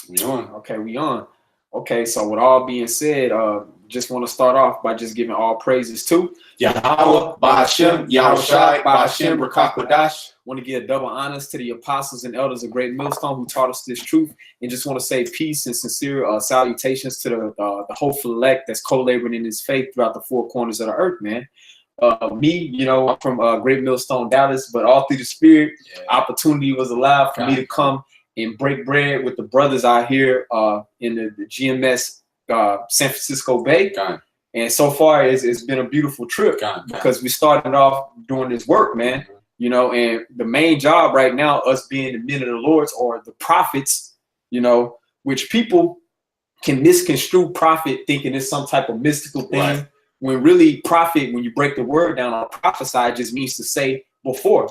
We on. Okay, we on. Okay, so with all being said, just want to start off by just giving all praises to Yahweh, Ba'ashem, Yahushai, Ba'ashem, Rakakwadash. Want to give double honors to the apostles and elders of Great Millstone who taught us this truth, and just want to say peace and sincere salutations to the hopeful elect that's co-laboring in this faith throughout the four corners of the earth, man. Me, I'm from Great Millstone, Dallas, but all through the spirit, opportunity was allowed for me to come and break bread with the brothers out here in the GMS San Francisco Bay. And so far, it's been a beautiful trip because we started off doing this work, man. And the main job right now, us being the men of the Lords or the prophets, which people can misconstrue prophet thinking it's some type of mystical thing. Right. When really prophet, when you break the word down on prophesy, just means to say before.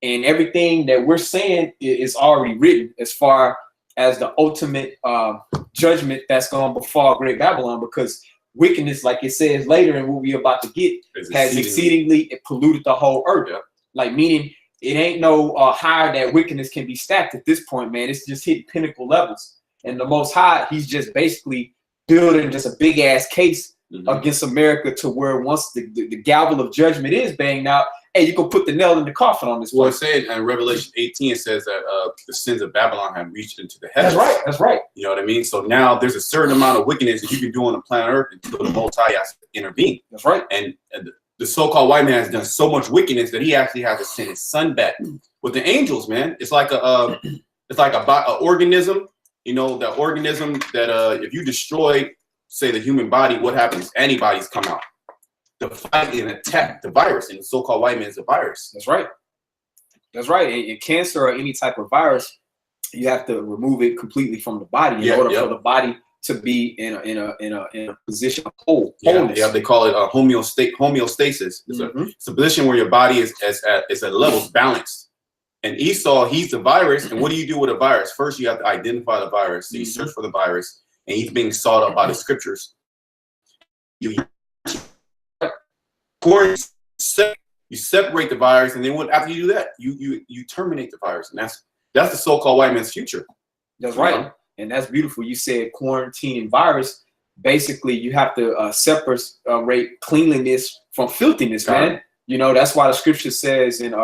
And everything that we're saying is already written as far as the ultimate judgment that's going to befall Great Babylon, because wickedness, like it says later and what we're about to get, has exceedingly polluted the whole earth. Yeah. Like, meaning it ain't no higher that wickedness can be stacked at this point, man. It's just hitting pinnacle levels. And the Most High, he's just basically building just a big ass case against America to where once the gavel of judgment is banged out, hey, you can put the nail in the coffin on this one. Well, it said in Revelation 18, it says that the sins of Babylon have reached into the heavens. That's right. That's right. You know what I mean? So now there's a certain amount of wickedness that you can do on the planet Earth until the Most High has to intervene. That's right. And the so-called white man has done so much wickedness that he actually has to send his son back. With the angels, man, it's like a organism. The organism that if you destroy, say, the human body, what happens? Antibodies come out to fight and attack the virus, and the so-called white man is a virus. That's right. That's right. And cancer or any type of virus, you have to remove it completely from the body in order for the body to be in a position of wholeness. Yeah, they call it homeostasis. It's a position where your body is at levels balanced. And Esau, he's the virus. And what do you do with a virus? First, you have to identify the virus. So you search for the virus, and he's being sought out by the scriptures. You separate the virus, and then after you do that, you terminate the virus, and that's the so-called white man's future. That's right, and that's beautiful. You said quarantining virus. Basically, you have to separate cleanliness from filthiness, man. That's why the scripture says in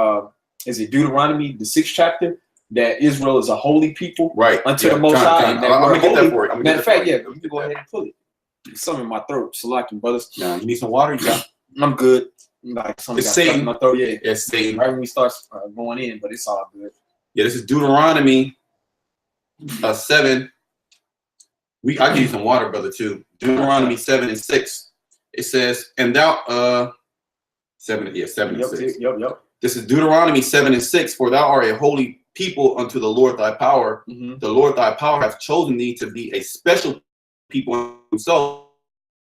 is it Deuteronomy, the 6th chapter, that Israel is a holy people, right, unto the Most High. I'm gonna get that for you. Matter of fact, you can go ahead and pull it. There's something in my throat. Salakin, brothers. Yeah, you need some water? You got? I'm good. Like something it's Satan. In my throat. Yeah, it's Satan. Right when we start going in, but it's all good. Yeah, this is Deuteronomy 7. I give you some water, brother, too. Deuteronomy 7 and 6. It says, and thou 7 and 6. Yep. This is Deuteronomy 7 and 6. For thou art a holy people unto the Lord thy power. The Lord thy power hath chosen thee to be a special people himself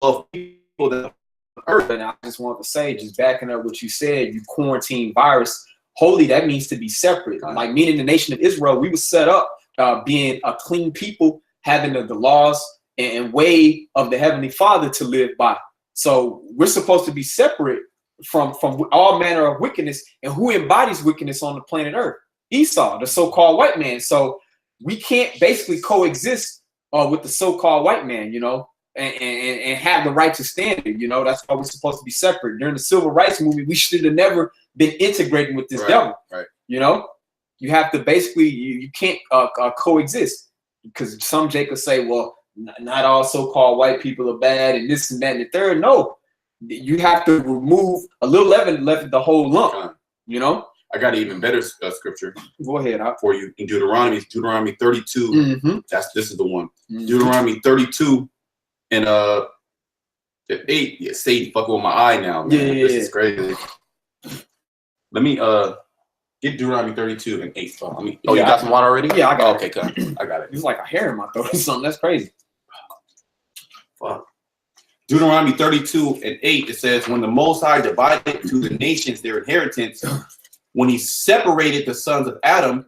of people that earth. And I just want to say, just backing up what you said, you quarantine virus. Holy, that means to be separate. Like, meaning the nation of Israel, we were set up being a clean people, having the laws and way of the Heavenly Father to live by. So we're supposed to be separate from all manner of wickedness. And who embodies wickedness on the planet Earth? Esau, the so-called white man. So we can't basically coexist with the so-called white man, and have the righteous standard. That's why we're supposed to be separate. During the Civil Rights Movement, we should have never been integrating with this devil. Right. You have to basically, you can't coexist, because some Jacobs say, well, not all so-called white people are bad and this and that and the third. No, you have to remove a little leaven, left the whole lump. I got an even better scripture. Go ahead. For you in Deuteronomy 32. This is the one. Deuteronomy 32 and 8. Yeah, Satan fucking with my eye now, man. This is crazy. Let me get Deuteronomy 32 and 8. You got some water already? Yeah, I got it. Okay, I got it. It's like a hair in my throat or something. That's crazy. Fuck. Deuteronomy 32 and 8, it says, when the Most High divided to the nations their inheritance, when he separated the sons of Adam,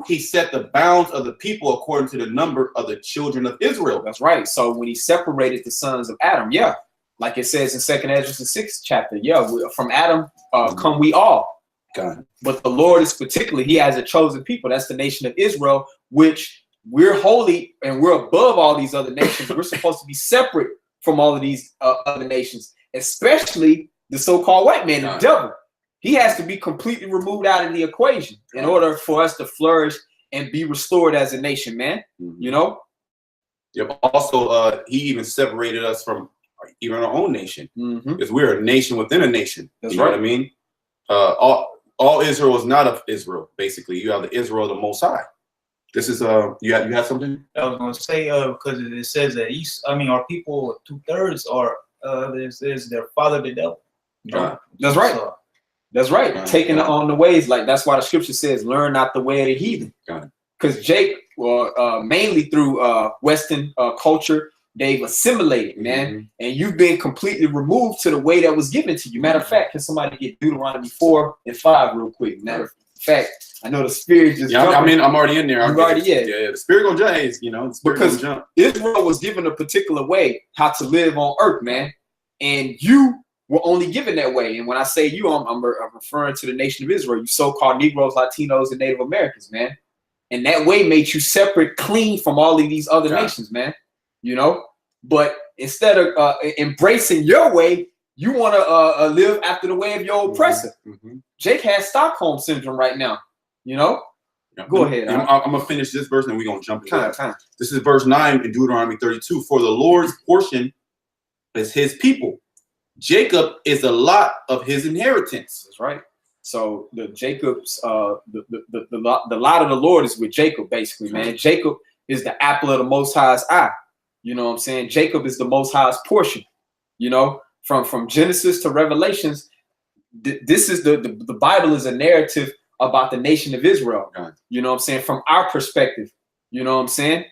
he set the bounds of the people according to the number of the children of Israel. That's right. So when he separated the sons of Adam, like it says in 2nd Ezra, the 6th chapter, from Adam come we all. God. But the Lord is particularly, he has a chosen people. That's the nation of Israel, which we're holy and we're above all these other nations. We're supposed to be separate from all of these other nations, especially the so-called white man, the devil. He has to be completely removed out of the equation in order for us to flourish and be restored as a nation, man. You know? Yep. Also, he even separated us from even our own nation, because we're a nation within a nation. That's you know right. what I mean? All Israel is not of Israel. Basically, you have the Israel of the Most High. This is you have something? I was gonna say because it says that our people 2/3 are there's their father the devil. That's right. So, that's right. Taking on the ways, like that's why the scripture says, "Learn not the way of the heathen." Because Jake, mainly through Western culture, they've assimilated, man, and you've been completely removed to the way that was given to you. Matter of fact, can somebody get Deuteronomy 4:5 real quick? Matter of fact, I know the spirit just. Yeah, I'm already in there. You already yeah. The spirit gonna jump, you know. The spirit because gonna jump. Israel was given a particular way how to live on earth, man, and you were only given that way. And when I say you, I'm referring to the nation of Israel. You so-called Negroes, Latinos, and Native Americans, man. And that way made you separate, clean from all of these other nations, man. You know, but instead of embracing your way, you want to live after the way of your oppressor. Jake has Stockholm syndrome right now. You know, go ahead. I'm gonna finish this verse and we're gonna jump into that. This is verse 9 in Deuteronomy 32. For the Lord's portion is his people. Jacob is a lot of his inheritance. That's right. So the Jacob's the lot of the Lord is with Jacob, basically, man. Jacob is the apple of the Most High's eye. You know what I'm saying? Jacob is the Most High's portion. You know, from Genesis to Revelations, this is the Bible is a narrative about the nation of Israel. You know what I'm saying? From our perspective, you know what I'm saying?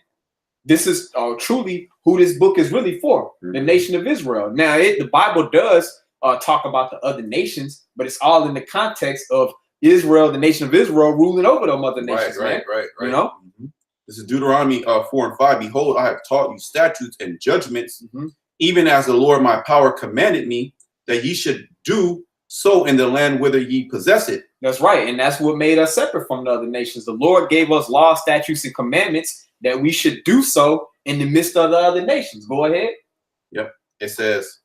This is truly who this book is really for, the nation of Israel. Now, the Bible does talk about the other nations, but it's all in the context of Israel, the nation of Israel, ruling over them other nations. Right. You know? This is Deuteronomy 4:5. Behold, I have taught you statutes and judgments, even as the Lord my power commanded me, that ye should do so in the land whither ye possess it. That's right. And that's what made us separate from the other nations. The Lord gave us laws, statutes, and commandments that we should do so in the midst of the other nations. Go ahead. Yep. It says,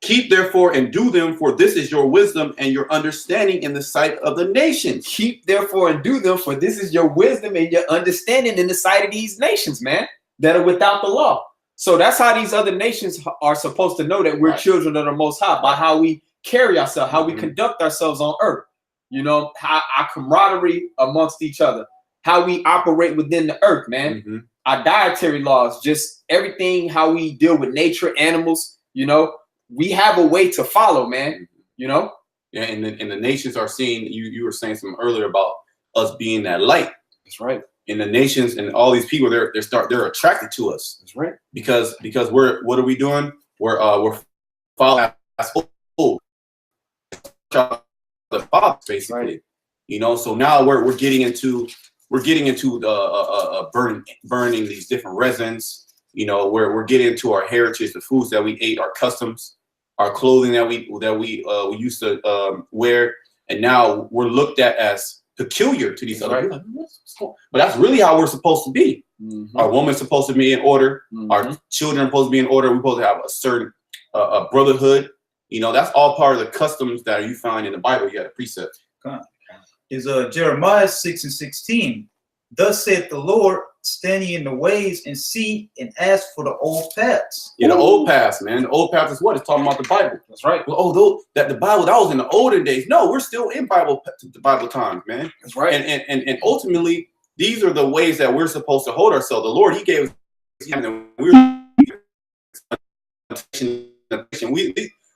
keep therefore and do them, for this is your wisdom and your understanding in the sight of the nations. Keep therefore and do them, for this is your wisdom and your understanding in the sight of these nations, man, that are without the law. So that's how these other nations are supposed to know that we're children of the Most High, by how we carry ourselves, how we conduct ourselves on earth. You know, how our camaraderie amongst each other, how we operate within the earth, man. Our dietary laws, just everything, how we deal with nature, animals, you know, we have a way to follow, man, you know? Yeah, and the nations are seeing, you were saying something earlier about us being that light. That's right. And the nations and all these people, they're attracted to us. That's right. Because what are we doing? We're following the Father, basically. You know, so now we're getting into burning these different resins. You know, we're getting into our heritage, the foods that we ate, our customs, our clothing that we used to wear, and now we're looked at as peculiar to these other people. But that's really how we're supposed to be. Our woman's supposed to be in order. Our children are supposed to be in order. We're supposed to have a certain brotherhood. You know, that's all part of the customs that you find in the Bible. You have a precept. Is Jeremiah 6:16. Thus saith the Lord, stand ye in the ways and see and ask for the old paths. Yeah, the old paths, man. The old paths is what? It's talking about the Bible. That's right. Well, that the Bible, that was in the olden days. No, we're still in the Bible times, man. That's right. And ultimately, these are the ways that we're supposed to hold ourselves. The Lord, he gave us, and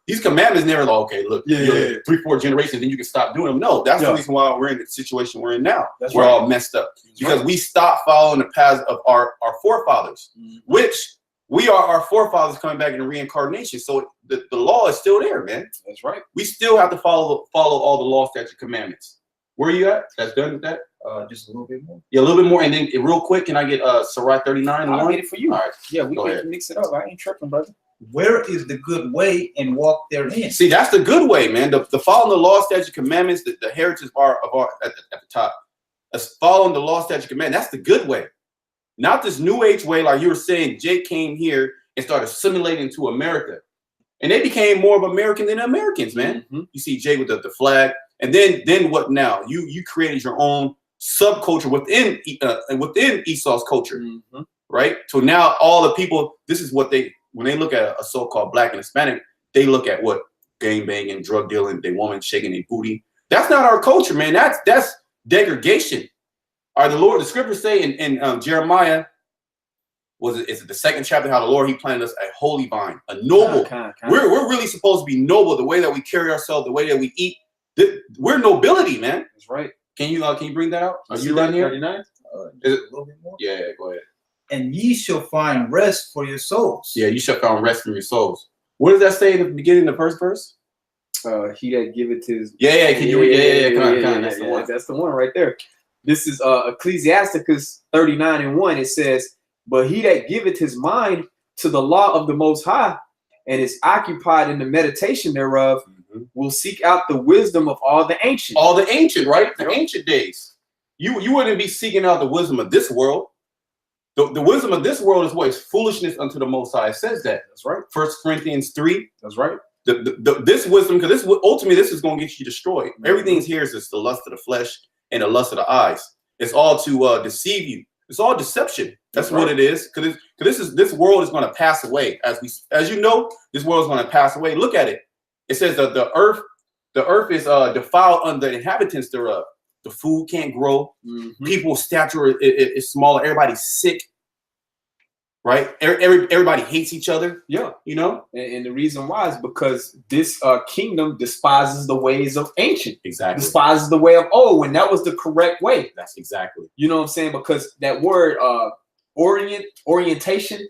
these commandments never like, okay, look, 3-4 generations, then you can stop doing them. No, that's the reason why we're in the situation we're in now. We're all messed up because we stopped following the paths of our forefathers, which we are our forefathers coming back in reincarnation. So the law is still there, man. That's right. We still have to follow all the law, statutes, commandments. Where are you at? That's done with that? Just a little bit more. Yeah, a little bit more. And then real quick, can I get Sirach 39? I'll get it for you. All right. Yeah, we can mix it up. I ain't tripping, brother. Where is the good way and walk therein? See, that's the good way, man. The following the law, statutes, commandments, the heritage of our at the top. following the law, statute, command. That's the good way. Not this new age way, like you were saying. Jake came here and started assimilating to America. And they became more of American than Americans, man. Mm-hmm. You see Jake with the flag. And then what now? You created your own subculture within Esau's culture, Mm-hmm. right? So now all the people, this is what when they look at a so-called black and Hispanic, they look at what? Gang banging, drug dealing, they woman shaking their booty. That's not our culture, man. That's degradation. All right, the scriptures say in Jeremiah, is it the second chapter, how the Lord, he planted us a holy vine, a noble. We're really supposed to be noble, the way that we carry ourselves, the way that we eat. We're nobility, man. That's right. Can you bring that out? Are you right here? 39? A little bit more. Yeah, go ahead. And ye shall find rest for your souls. Yeah, you shall find rest from your souls. What does that say in the beginning of the first verse? He that giveth his. Yeah. Can you read? Yeah. Come on. That's the one. That's the one right there. This is Ecclesiasticus 39:1. It says, "But he that giveth his mind to the law of the Most High, and is occupied in the meditation thereof, will seek out the wisdom of all the ancient." All the ancient, right? The ancient days. You wouldn't be seeking out the wisdom of this world. The wisdom of this world is what is foolishness unto the Most High. It says that. That's right. 1 Corinthians 3. That's right. This wisdom, because ultimately this is going to get you destroyed. Everything here is just the lust of the flesh and the lust of the eyes. It's all to deceive you. It's all deception. That's what it is. Because this world is going to pass away. As you know, this world is going to pass away. Look at it. It says that the earth is defiled under the inhabitants thereof. The food can't grow. People's stature is smaller. Everybody's sick. Right? Everybody hates each other. Yeah. You know? And the reason why is because this kingdom despises the ways of ancient. Exactly. Despises the way of old, when that was the correct way. That's exactly. You know what I'm saying? Because that word orientation,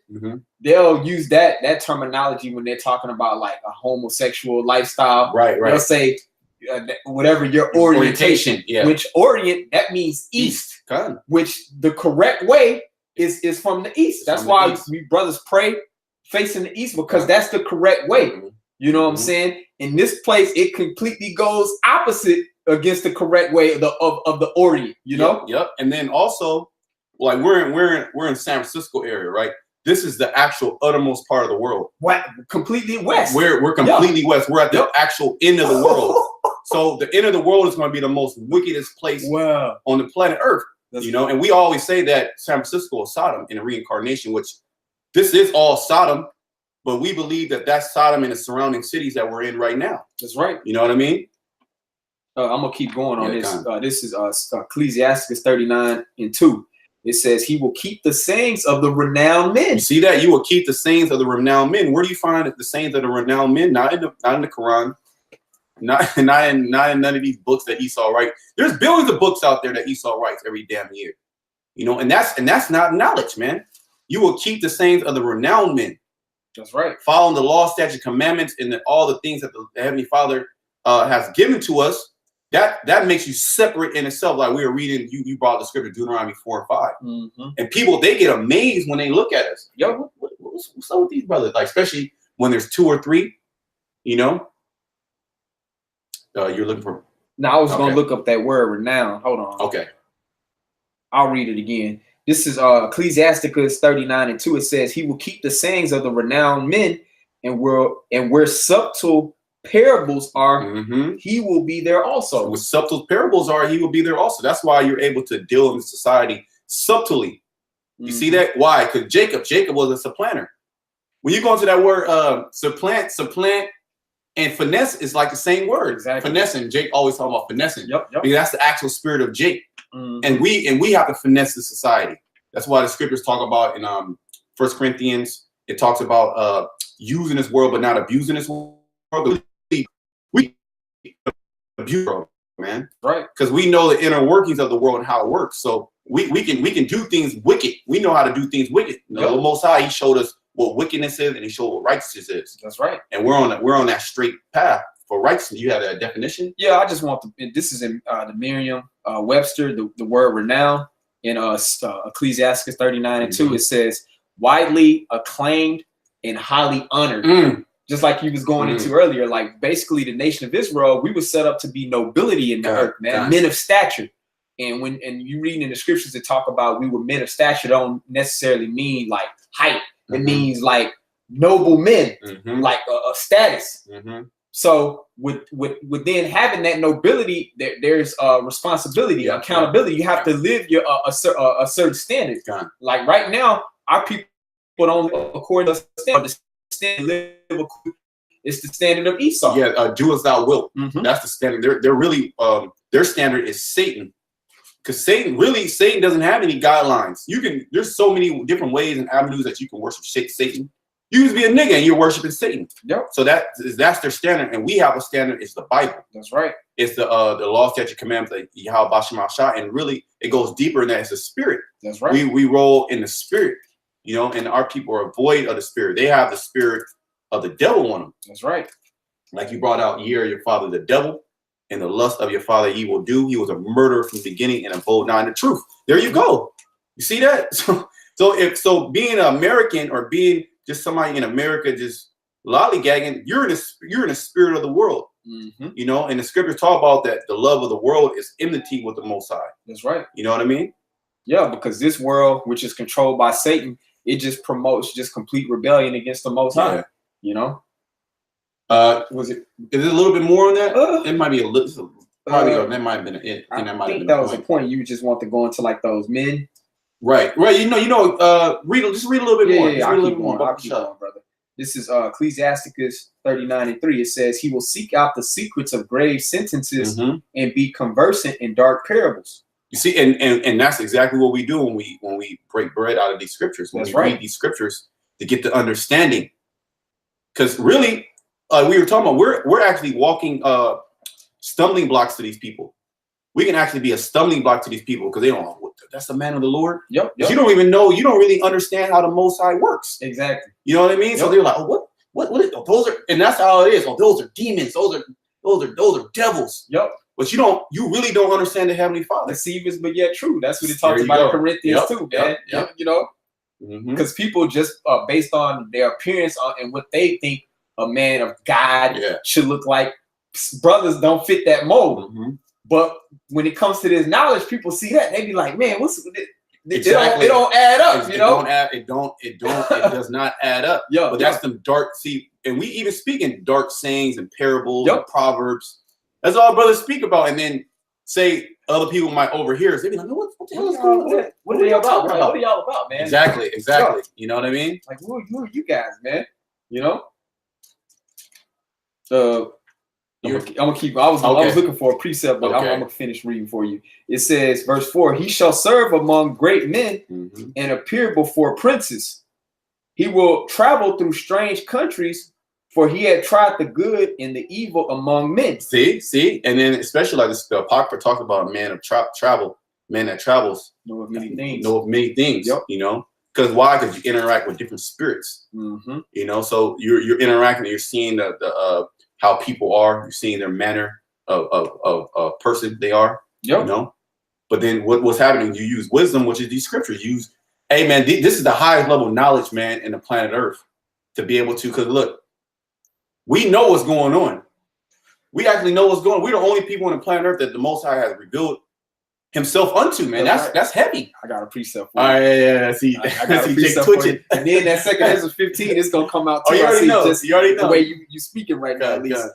they'll use that terminology when they're talking about like a homosexual lifestyle. Right. They'll say whatever your orientation. Yeah. Which orient, that means east. Which the correct way is from the east. That's why we brothers pray facing the east, because that's the correct way. You know what I'm saying? In this place, it completely goes opposite against the correct way of the Orient. You know? Yep. And then also, like we're in San Francisco area, right? This is the actual uttermost part of the world. What? Completely west. We're completely west. We're at the actual end of the world. So the end of the world is going to be the most wickedest place on the planet Earth. You know, and we always say that San Francisco is Sodom in a reincarnation, which this is all Sodom, but we believe that that's Sodom in the surrounding cities that we're in right now. That's right. You know what I mean? I'm gonna keep going on this. This is Ecclesiasticus 39:2. It says, "He will keep the sayings of the renowned men." You see that? You will keep the sayings of the renowned men. Where do you find the sayings of the renowned men? Not in the Quran. Not in none of these books that Esau writes. There's billions of books out there that Esau writes every damn year. You know, and that's not knowledge, man. You will keep the sayings of the renowned men. That's right. Following the law, statute, commandments, and all the things that the Heavenly Father has given to us. That makes you separate in itself. Like we were reading, you brought the scripture Deuteronomy 4 and 5. And people, they get amazed when they look at us. Yo, what's up with these brothers? Like, especially when there's 2 or 3, you know. You're looking for. Now I was gonna look up that word renown. Hold on. Okay. I'll read it again. This is Ecclesiasticus 39:2. It says, "He will keep the sayings of the renowned men, and where subtle parables are, he will be there also." So where subtle parables are, he will be there also. That's why you're able to deal in society subtly. You see that? Why? Because Jacob was a supplanter. When you go into that word supplant, and finesse is like the same word. Exactly. Finessing. Jake always talking about finessing. Yep. Because that's the actual spirit of Jake. And we have to finesse the society. That's why the scriptures talk about in 1 Corinthians, it talks about using this world but not abusing this world. We abuse the world, man. Right. Because we know the inner workings of the world and how it works. So we can do things wicked. We know how to do things wicked. The Most High, he showed us what wickedness is, and he showed what righteousness is. That's right. And we're on that straight path for righteousness. You have a definition? Yeah, I just want this is in the Merriam Webster, the word renown in Ecclesiasticus 39:2. It says, "Widely acclaimed and highly honored." Just like you was going into earlier, like basically the nation of Israel, we were set up to be nobility in the earth, man, men of stature. And you reading in the scriptures that talk about we were men of stature don't necessarily mean like height. It means like noble men, like a status. So with then having that nobility, there's responsibility, accountability. You have to live your a certain standard. Like right now, our people don't live according to the standard. It's the standard of Esau. Yeah, do as thou wilt. That's the standard. They're really their standard is Satan. Because Satan doesn't have any guidelines. There's so many different ways and avenues that you can worship Satan. You can be a nigga and you're worshiping Satan. Yep. So that's their standard, and we have a standard. It's the Bible. That's right. It's the law, statute, commandments, like Yahweh Bashem Shah, and really it goes deeper than that. It's the spirit. That's right. We roll in the spirit, and our people are void of the spirit. They have the spirit of the devil on them. That's right. Like you brought out, ye are your father the devil, and the lust of your father ye will do. He was a murderer from the beginning and abode not in the truth. There you go. You see that? So being an American or being just somebody in America just lollygagging, you're in the spirit of the world. And the scriptures talk about that the love of the world is enmity with the Most High. That's right. You know what I mean? Yeah, because this world, which is controlled by Satan, it just promotes just complete rebellion against the Most High. Is it a little bit more on that? It might be a little. Probably that might have been it. I think that was a point. You just want to go into like those men. Right. Read a little bit more. Yeah, I'll keep on, brother. This is Ecclesiasticus 39:3. It says, he will seek out the secrets of grave sentences and be conversant in dark parables. You see, and that's exactly what we do when we break bread out of these scriptures. When we read these scriptures to get the understanding. Because really, we were talking about we're actually walking stumbling blocks to these people. We can actually be a stumbling block to these people because they don't know that's the man of the Lord. Yep. You don't even know. You don't really understand how the Most High works. Exactly. You know what I mean? Yep. So they're like, oh, what is, those are, and that's how it is. Oh, those are demons. Those are devils. Yep. But you really don't understand the Heavenly Father. Deceivers, but yet true. That's what it talks about in Corinthians too, man. Yep. Because people just based on their appearance and what they think a man of God should look like, brothers don't fit that mold. But when it comes to this knowledge, people see that they be like, "Man, what's it? It don't add up." It does not add up. But that's them dark. See, and we even speak in dark sayings and parables and proverbs. That's all brothers speak about. And then say other people might overhear us. They be like, "What the hell is going on? What are y'all about? What are y'all about, man?" Exactly. You know what I mean? Like, who are you guys, man? I'm gonna keep. I was looking for a precept, but I'm gonna finish reading for you. It says, verse 4: He shall serve among great men and appear before princes. He will travel through strange countries, for he had tried the good and the evil among men. See, and then especially like this, the Apocrypha talks about a man of travel, man that travels, know of many things. Yep. Because why? Because you interact with different spirits. So you're interacting. You're seeing the how people are. You're seeing their manner of person they are. But then what's happening? You use wisdom, which is these scriptures. Hey man, this is the highest level of knowledge, man, in the planet Earth, to be able to. Because look, we know what's going on. We actually know what's going on. We're the only people on the planet Earth that the Most High has revealed Himself unto, man. That's heavy. I got a precept for you. All right, yeah. See, I got a precept for you. And then that second Ezra 15 is gonna come out too. You already know. The way you speaking right now, at least.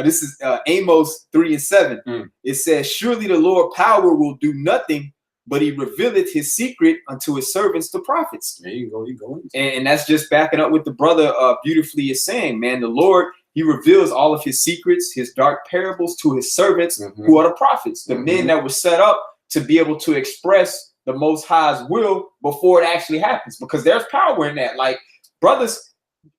This is Amos 3:7. It says, "Surely the Lord power will do nothing, but He revealeth His secret unto His servants, the prophets." There you go. And that's just backing up what the brother beautifully is saying, man. The Lord, He reveals all of His secrets, His dark parables to His servants, who are the prophets, the men that were set up to be able to express the Most High's will before it actually happens, because there's power in that. Like brothers,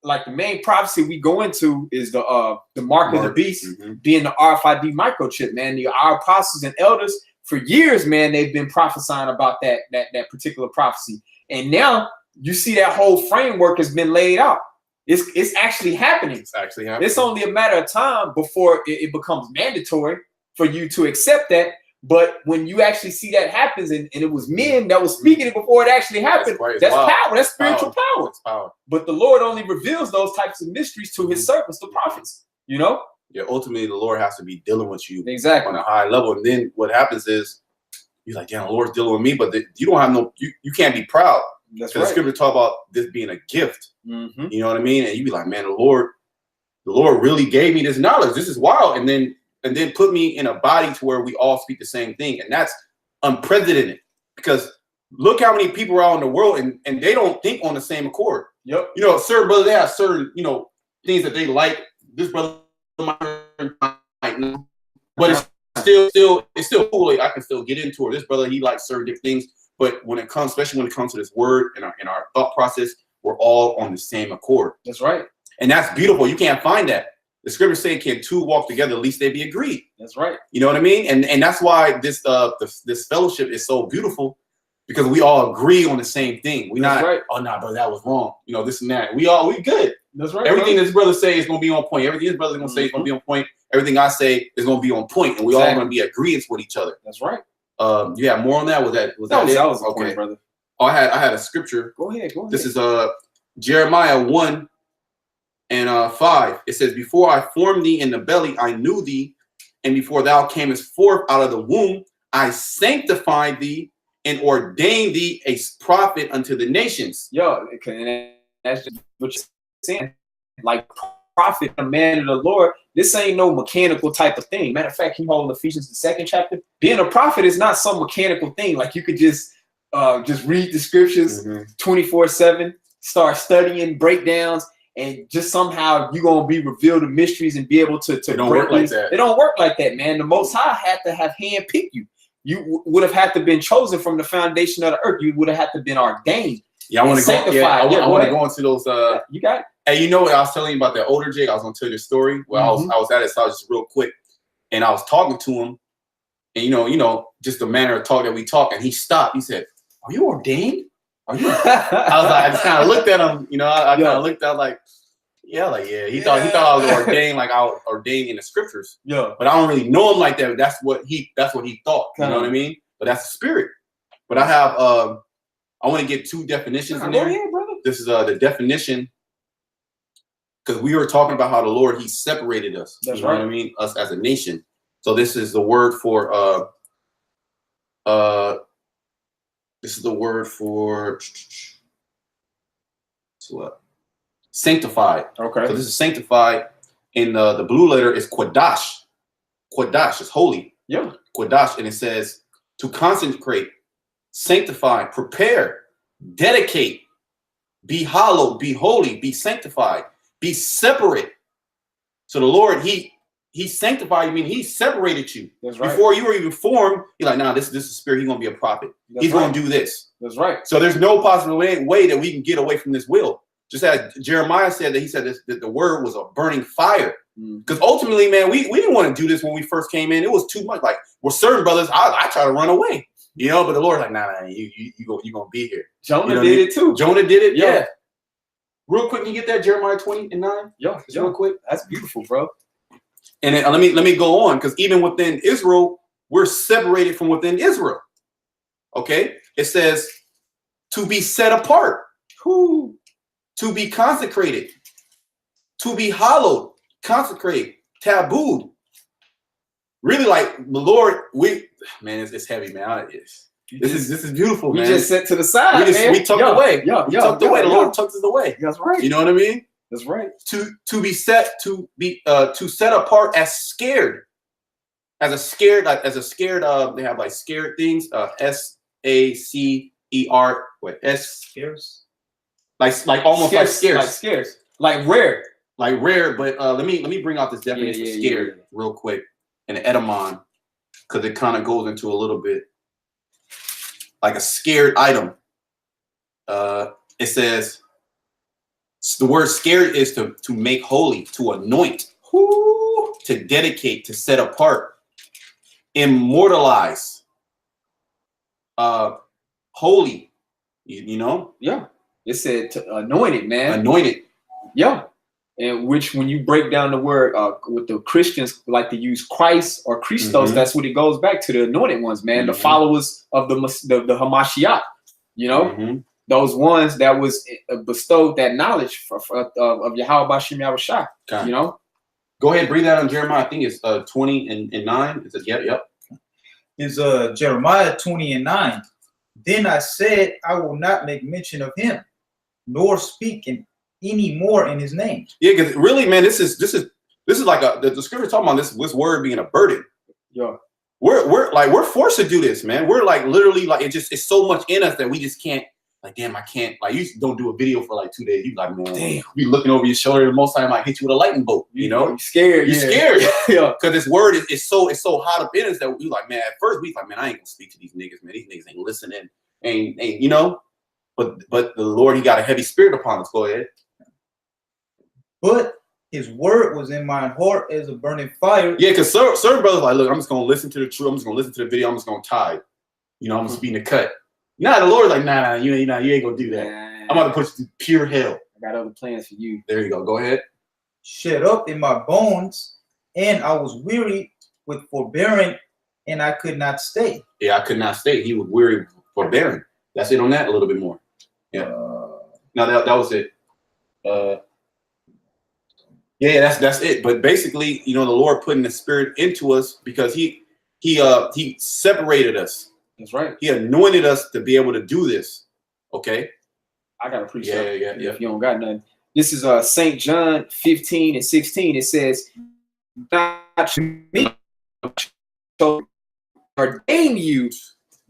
like the main prophecy we go into is the mark of the beast being the RFID microchip, man. Our apostles and elders for years, man, they've been prophesying about that particular prophecy, and now you see that whole framework has been laid out. It's actually happening. It's only a matter of time before it becomes mandatory for you to accept that. But when you actually see that happens, and it was men that was speaking it before it actually happened, that's power. That's spiritual power. Power. But the Lord only reveals those types of mysteries to His servants, the prophets. Ultimately, the Lord has to be dealing with you exactly on a high level. And then what happens is you're like, damn, the Lord's dealing with me, but you don't have you can't be proud. That's The scripture talk about this being a gift. Mm-hmm. You know what I mean? And you be like, man, the Lord really gave me this knowledge. This is wild. And then put me in a body to where we all speak the same thing. And that's unprecedented, because look how many people are out in the world and they don't think on the same accord. Yep. You know, certain brothers, they have certain, things that they like. This brother might not, but it's still cool. I can still get into it. This brother, he likes certain different things. But when it comes, especially when it comes to this word and our thought process, we're all on the same accord. That's right. And that's beautiful. You can't find that. The scripture saying, can two walk together, at least they be agreed. That's right. You know what I mean? And that's why this fellowship is so beautiful, because we all agree on the same thing. We're not, right. Oh, nah, brother, that was wrong. This and that. We good. That's right. Everything this brother say is going to be on point. Everything this brother is going to say is going to be on point. Everything I say is going to be on point. And we all going to be agreeants with each other. That's right. You have more on that? Was that it? That was okay, point, brother. Oh, I had a scripture. Go ahead. This is Jeremiah 1 and 5. It says, before I formed thee in the belly, I knew thee, and before thou camest forth out of the womb, I sanctified thee and ordained thee a prophet unto the nations. Yo, and that's just what you're saying. Like, prophet, a man of the Lord, this ain't no mechanical type of thing. Matter of fact, you hold Ephesians the 2nd chapter. Being a prophet is not some mechanical thing. Like, you could just read the scriptures 24/7, start studying breakdowns, and just somehow you're gonna be revealed the mysteries and be able to it don't work like that. It don't work like that, man. The Most High had to have handpicked you. You would have had to been chosen from the foundation of the earth. You would have had to been ordained. Yeah, I want to go. Yeah, I want to go into those. You got it. Hey, you know what I was telling you about that older Jake? I was gonna tell you the story. Well, I was at his house just real quick, and I was talking to him, and you know, just the manner of talk that we talk, and he stopped. He said, "Are you ordained? Are you?" I was like, I just kind of looked at him. I kind of looked at like, yeah. He thought I was ordained, like I was ordained in the scriptures. Yeah. But I don't really know him like that. That's what he thought. You know what I mean? But that's the spirit. But I have I want to get two definitions in there. Ahead, brother. This is the definition, because we were talking about how the Lord, he separated us. That's you know right. what I mean? Us as a nation. So this is the word for sanctified. Okay. So this is sanctified. In the blue letter is Quadash. Quadash is holy. Yeah. Quadash, and it says to consecrate, sanctify, prepare, dedicate, be hallowed, be holy, be sanctified, be separate. So the Lord, he sanctified you, meaning he separated you. That's right. Before you were even formed. You're like, nah, this is spirit. He's gonna be a prophet. That's He's gonna do this. That's right. So there's no possible way that we can get away from this will. Just as Jeremiah said, that he said that the word was a burning fire. Because ultimately, man, we didn't want to do this when we first came in. It was too much. Like, with certain brothers, I try to run away, but the Lord's like, nah, you gonna be here. Jonah did it too. Jonah did it. Yeah. Yeah. Real quick, can you get that Jeremiah 20:9? Yeah. Just real quick. That's beautiful, bro. And then, let me go on, because even within Israel, we're separated from within Israel. Okay, it says to be set apart, to be consecrated, to be hallowed, consecrated, tabooed. Really, like the Lord, it's heavy, man. This is beautiful, man. We just set to the side, we tucked away. We tucked away. The Lord tucks us away. That's right. You know what I mean? That's right. To be set apart as scared. They have like scared things. SACER. Scarce. Like almost Scarce, like scarce. like scarce, like rare. Like rare, but let me bring out this definition of scared real quick in the Edamon, because it kind of goes into a little bit like a scared item. It says the word scared is to make holy, to anoint, to dedicate, to set apart, immortalize, holy. You know? Yeah. It said to anointed, man. Anointed. Yeah. And which, when you break down the word with the Christians like to use Christ or Christos, that's what it goes back to, the anointed ones, man, the followers of the Hamashiach, those ones that was bestowed that knowledge of Yahweh Bashim Yahushua, Go ahead, bring that on Jeremiah. I think it's 20 and 9. It says, yep. is Jeremiah 20:9. Then I said, I will not make mention of him, nor speak any more in his name. Yeah, because really, man, this is like the scripture talking about this word being a burden. Yeah. We're forced to do this, man. We're like literally like it's so much in us that we just can't. Like, damn, I can't. Like, you don't do a video for like 2 days. You like, man, damn. You be looking over your shoulder. The most time I hit you with a lightning bolt. You know, you're scared. You're scared. Yeah, because this word is so hot up in us that we like, man. At first we like, man, I ain't gonna speak to these niggas, man. These niggas ain't listening, ain't you know. But the Lord, He got a heavy spirit upon us. Go ahead. But His word was in my heart as a burning fire. Yeah, because certain brothers like, look, I'm just gonna listen to the truth. I'm just gonna listen to the video. I'm just gonna tithe. You know, I'm gonna speak in the cut. Nah, the Lord's like, nah, you ain't gonna do that. I'm about to put you through pure hell. I got other plans for you. There you go. Go ahead. Shut up in my bones, and I was weary with forbearing, and I could not stay. Yeah, I could not stay. He was weary forbearing. That's it on that a little bit more. Yeah. No, that was it. Yeah, that's it. But basically, you know, the Lord putting the Spirit into us because He separated us. That's right. He anointed us to be able to do this. Okay. I got to preach that. Yeah. If you don't got nothing. This is St. John 15:16. It says, not to me, so ordain you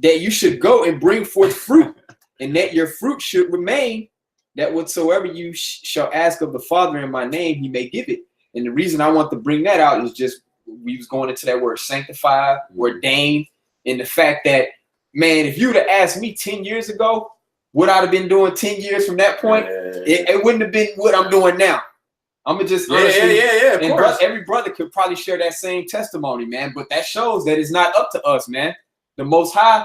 that you should go and bring forth fruit, and that your fruit should remain, that whatsoever you shall ask of the Father in my name, He may give it. And the reason I want to bring that out is just, we was going into that word sanctified, ordained, and the fact that, man, if you would have asked me 10 years ago, what I'd have been doing 10 years from that point, it wouldn't have been what I'm doing now. I'm gonna just honestly, of course. Every brother could probably share that same testimony, man. But that shows that it's not up to us, man. The Most High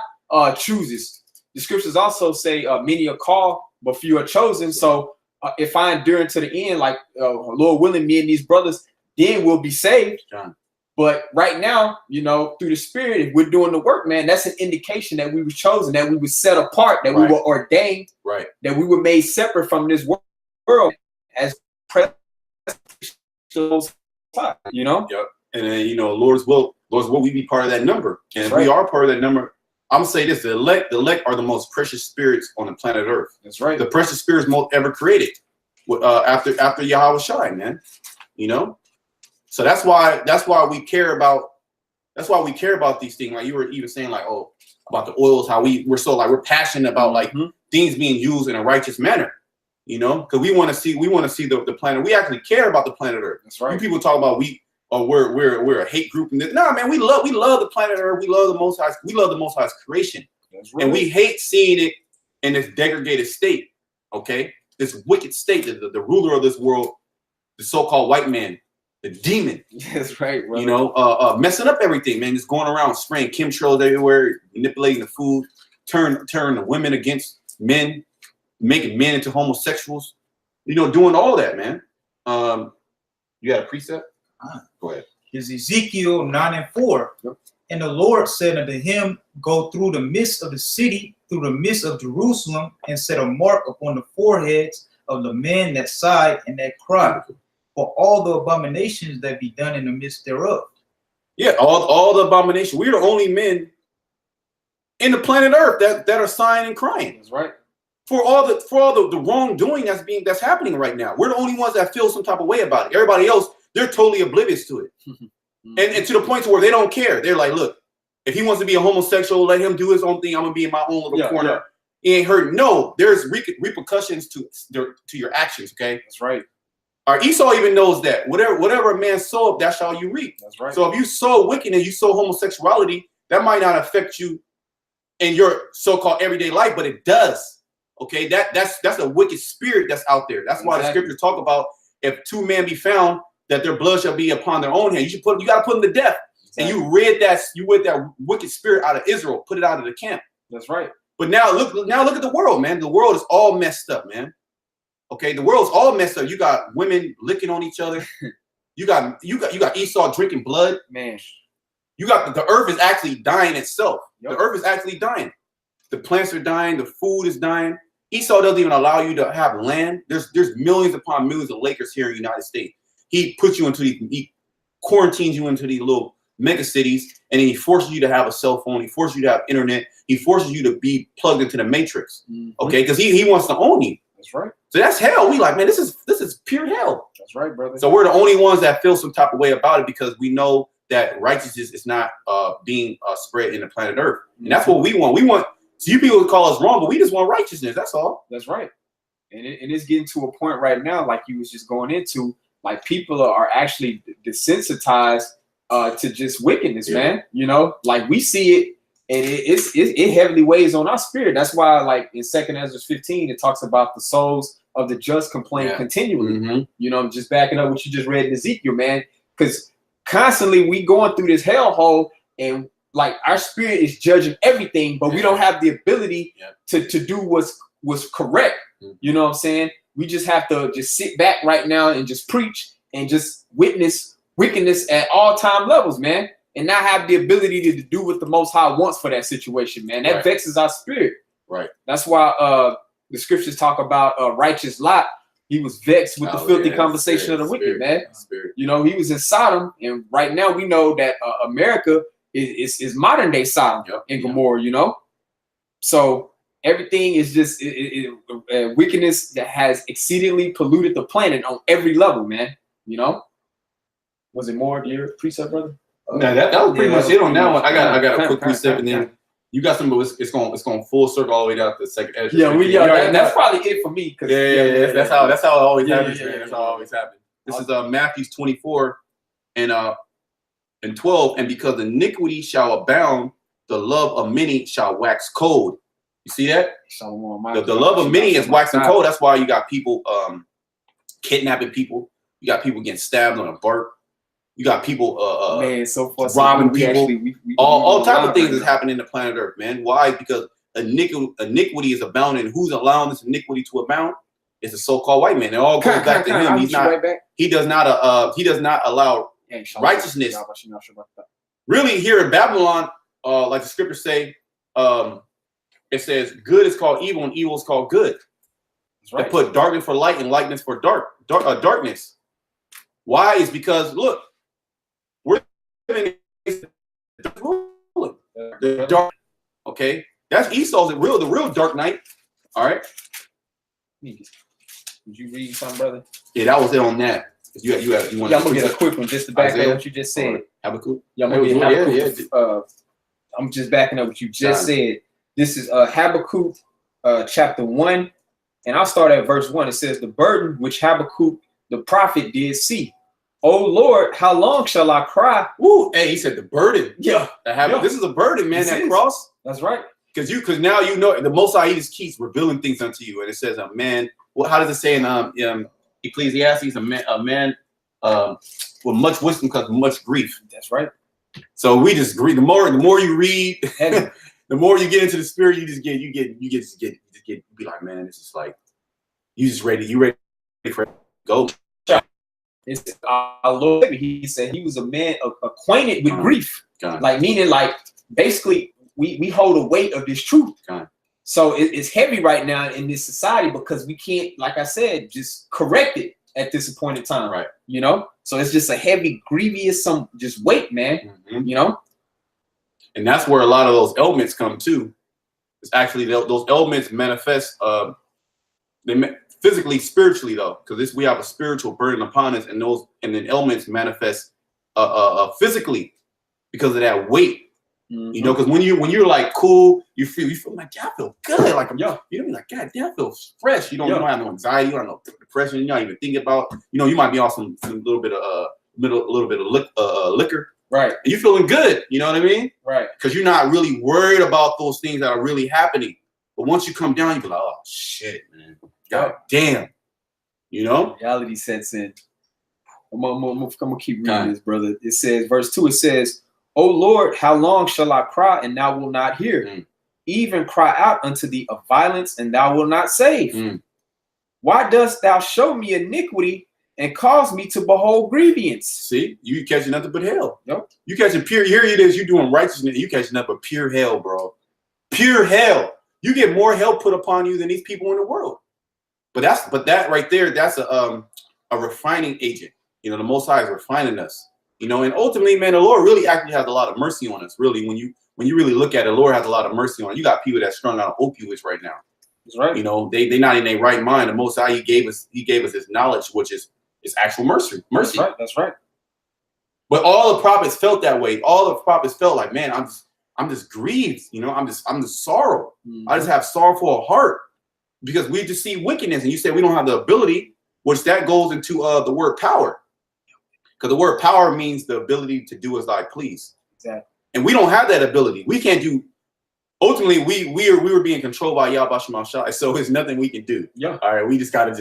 chooses. The scriptures also say, many are called, but few are chosen. So if I endure to the end, like Lord willing, me and these brothers, then we'll be saved. John. But right now, you know, through the Spirit, if we're doing the work, man, that's an indication that we were chosen, that we were set apart, that we were ordained, that we were made separate from this world as present. You know? Yep. And then, you know, Lord's will, we be part of that number. And if we are part of that number, I'm gonna say this: the elect are the most precious spirits on the planet Earth. That's right. The precious spirits most ever created, after Yahweh Shai, man. You know. So that's why we care about these things. Like you were even saying, like, oh, about the oils, how we're so like we're passionate about like things being used in a righteous manner, you know, because we want to see the planet. We actually care about the planet Earth. That's right. You people talk about we're a hate group and this. Nah, man, we love the planet Earth. We love the Most High. We love the Most High's creation, and we hate seeing it in this degraded state. Okay, this wicked state, the ruler of this world, the so-called white man. The demon. That's right. You know, messing up everything, man. Just going around spraying chemtrails everywhere, manipulating the food, turn the women against men, making men into homosexuals. You know, doing all that, man. You got a precept? Go ahead. Is Ezekiel 9:4. Yep. And the Lord said unto him, go through the midst of the city, through the midst of Jerusalem, and set a mark upon the foreheads of the men that sigh and that cry. For all the abominations that be done in the midst thereof. Yeah, all the abominations. We're the only men in the planet Earth that are sighing and crying. That's right. For all the wrongdoing that's happening right now. We're the only ones that feel some type of way about it. Everybody else, they're totally oblivious to it. and to the point to where they don't care. They're like, look, if he wants to be a homosexual, let him do his own thing. I'm gonna be in my own little corner. Yeah. He ain't hurt. No, there's repercussions to your actions. Okay, that's right. Our Esau even knows that whatever a man sow, that's how you reap. That's right. So if you sow wickedness, you sow homosexuality, that might not affect you in your so-called everyday life, but it does. Okay, that's a wicked spirit that's out there. That's why the scriptures talk about if two men be found, that their blood shall be upon their own hand. You got to put them to death. Exactly. And you rid that wicked spirit out of Israel, put it out of the camp. That's right. But now look at the world, man. The world is all messed up, man. Okay, the world's all messed up. You got women licking on each other. You got Esau drinking blood. Man, you got the earth is actually dying itself. Yep. The earth is actually dying. The plants are dying. The food is dying. Esau doesn't even allow you to have land. There's millions upon millions of acres here in the United States. He puts you into he quarantines you into these little mega cities, and then he forces you to have a cell phone. He forces you to have internet. He forces you to be plugged into the matrix. Okay, because he wants to own you. That's right. So that's hell. We like, man, this is pure hell. That's right, brother. So we're the only ones that feel some type of way about it because we know that righteousness is not being spread in the planet Earth, and that's what we want. We want. So you people call us wrong, but we just want righteousness. That's all. That's right. And it's getting to a point right now, like you was just going into, like people are actually desensitized to just wickedness, man. You know, like we see it, and it heavily weighs on our spirit. That's why, like in 2 Ezra 15, it talks about the souls of the just complain continually. You know, just backing up what you just read in Ezekiel, man, because constantly we going through this hellhole, and like our spirit is judging everything, but we don't have the ability to do what's correct. You know what I'm saying? We just have to just sit back right now and just preach and just witness wickedness at all time levels, man, and not have the ability to do what the Most High wants for that situation, man. That vexes our spirit. Right. That's why the scriptures talk about righteous Lot. He was vexed with the filthy conversation of the wicked, man. You know, he was in Sodom, and right now we know that America is modern day Sodom and Gomorrah, you know? So everything is just wickedness that has exceedingly polluted the planet on every level, man. You know? Was it more to your precept, brother? No, that was pretty much it on that one. I got a quick precept, and then you got some. It's going full circle all the way down to the second. That's probably it for me. That's how it always happens, man. That's how it always happens. This is Matthew 24 and 12, and because iniquity shall abound, the love of many shall wax cold. You see that? The love of many is waxing cold. That's why you got people kidnapping people. You got people getting stabbed on a BART. You got people robbing people. All type of things is happening in the planet Earth, man. Why? Because iniquity is abounding. Who's allowing this iniquity to abound? It's the so-called white man. It all goes back to him. He does not allow righteousness. Really, here in Babylon, like the scriptures say, it says good is called evil and evil is called good. They put darkness for light and lightness for darkness. Why? Is because look, we're living in the dark. Okay, that's Esau's the real dark night. All right. Did you read something, brother? Yeah, that was it on that. You want I'm gonna get a quick one just to back up what you just said. Habakkuk. I'm just backing up what you just said. This is Habakkuk chapter 1, and I'll start at verse 1. It says, the burden which Habakkuk the prophet did see. Oh Lord, how long shall I cry? Ooh, hey, he said the burden. This is a burden, man. That cross. That's right. Because now you know the Most High, he just keeps revealing things unto you, and it says a man. Well, how does it say in Ecclesiastes? A man with much wisdom comes much grief. That's right. So we just agree. The more you read, the more you get into the spirit, you be like, man, it's just like you ready for it to go. It's our Lord. He said he was a man acquainted with grief, like meaning like basically we hold the weight of this truth. So it's heavy right now in this society because we can't, like I said, just correct it at this appointed time, right? You know, so it's just a heavy, grievous, just weight, man. You know, and that's where a lot of those elements come too. It's actually those elements manifest physically, spiritually though, because we have a spiritual burden upon us, and then elements manifest physically because of that weight. You know, because when you're like cool, you feel like, yeah, I feel good. Like you know, like, God damn, I feel fresh. You don't have no anxiety, you don't have no depression. You're not even thinking about, you might be on some little bit of liquor, right? And you're feeling good. You know what I mean? Right. Because you're not really worried about those things that are really happening. But once you come down, you be like, oh shit, man. God damn. You know? Reality sets in. I'm gonna keep reading this, brother. It says, verse 2, it says, O Lord, how long shall I cry and thou wilt not hear? Even cry out unto thee of violence and thou wilt not save. Why dost thou show me iniquity and cause me to behold grievance? See, you catching nothing but hell. You catching pure, here it is, you doing righteousness, you catching nothing but pure hell, bro. Pure hell. You get more hell put upon you than these people in the world. But that right there, that's a refining agent. You know, the Most High is refining us. You know, and ultimately, man, the Lord really actually has a lot of mercy on us. Really, when you really look at it, the Lord has a lot of mercy on it. You got people that's strung out on opioids right now. That's right. You know, they not in their right mind. The Most High, He gave us His knowledge, which is actual mercy. That's right. That's right. But all the prophets felt that way. All the prophets felt like, man, I'm just grieved. You know, I'm just sorrow. I just have sorrowful heart because we just see wickedness. And you say we don't have the ability, which that goes into the word power, because the word power means the ability to do as I please. Exactly. And we don't have that ability. We can't do. Ultimately, we were being controlled by Yahweh Shema Shai, so there's nothing we can do. Yeah. All right, we just gotta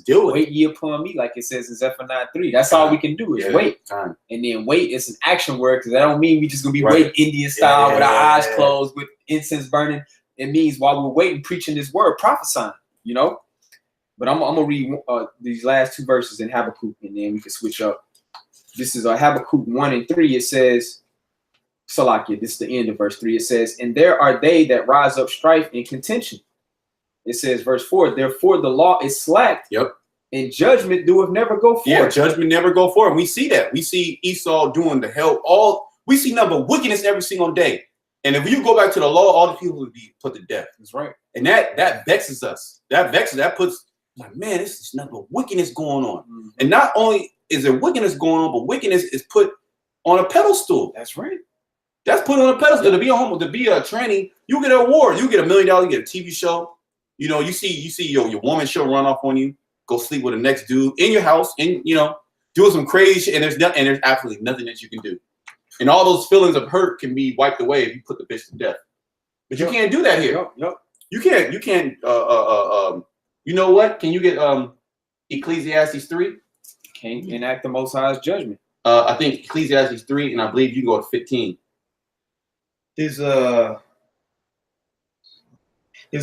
deal with wait ye upon me, like it says in Zephaniah 3. That's all we can do is wait. Time. And then wait is an action word, because that don't mean we just gonna be Right. waiting Indian style with our eyes closed with incense burning. It means while we're waiting, preaching this word, prophesying. You know. But I'm gonna read these last two verses in Habakkuk, and then we can switch up. This is Habakkuk 1 and 3. It says. Salakia, this is the end of verse 3. It says, and there are they that rise up strife and contention. It says, verse 4, therefore the law is slacked. Yep. And judgment doeth never go forth. Yeah, judgment never go forth. We see that. We see Esau doing the hell. We see nothing but wickedness every single day. And if you go back to the law, all the people would be put to death. That's right. And that vexes us. That puts like, man, this is nothing but wickedness going on. Mm-hmm. And not only is there wickedness going on, but wickedness is put on a pedestal. That's right. That's put on a pedestal. To be a homo, to be a tranny, you get an award. You get $1 million. You get a TV show. You know, you see your woman show run off on you. Go sleep with the next dude in your house, and doing some crazy shit. And there's absolutely nothing that you can do. And all those feelings of hurt can be wiped away if you put the bitch to death. But you can't do that here. Yep. You can't. You know what? Can you get Ecclesiastes 3? Can't enact the Most High's judgment. I think Ecclesiastes 3, and I believe you can go to 15. Is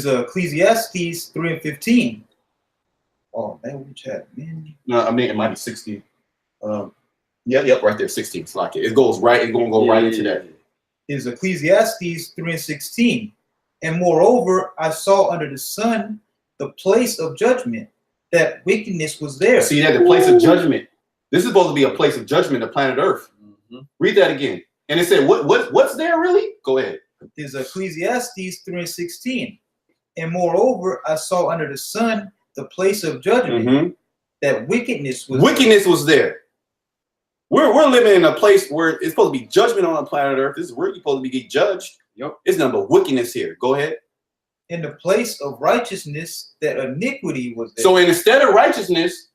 Ecclesiastes 3 and 15. Oh man, we chat, man. No, I mean it might be 16. Yep, right there, 16. It's like it goes right. It's gonna go right into that. Is Ecclesiastes 3 and 16. And moreover, I saw under the sun the place of judgment, that wickedness was there. See that, the place of judgment. This is supposed to be a place of judgment, the planet Earth. Mm-hmm. Read that again. And it said, what's there really? Go ahead. Is Ecclesiastes 3 and 16. And moreover, I saw under the sun the place of judgment, that wickedness was there. We're living in a place where it's supposed to be judgment on the planet Earth. This is where you're supposed to be getting judged. Yep. It's nothing but wickedness here. Go ahead. In the place of righteousness, that iniquity was there. So instead of righteousness,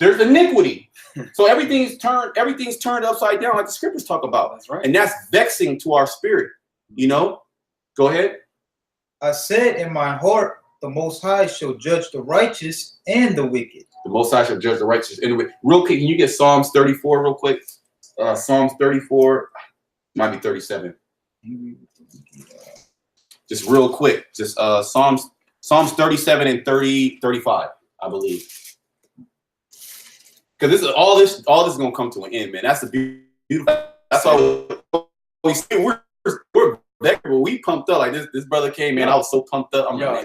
there's iniquity. So everything's turned upside down, like the scriptures talk about. That's right. And that's vexing to our spirit. Go ahead. I said in my heart, the Most High shall judge the righteous and the wicked. The Most High shall judge the righteous. Anyway, real quick, can you get Psalms 34 real quick? Psalms 34, might be 37. Just real quick. Just Psalms 37 and 35, I believe. Because all this is gonna come to an end, man. That's the beautiful. That's all we see. We're we pumped up. Like this brother came, man. I was so pumped up. I'm like,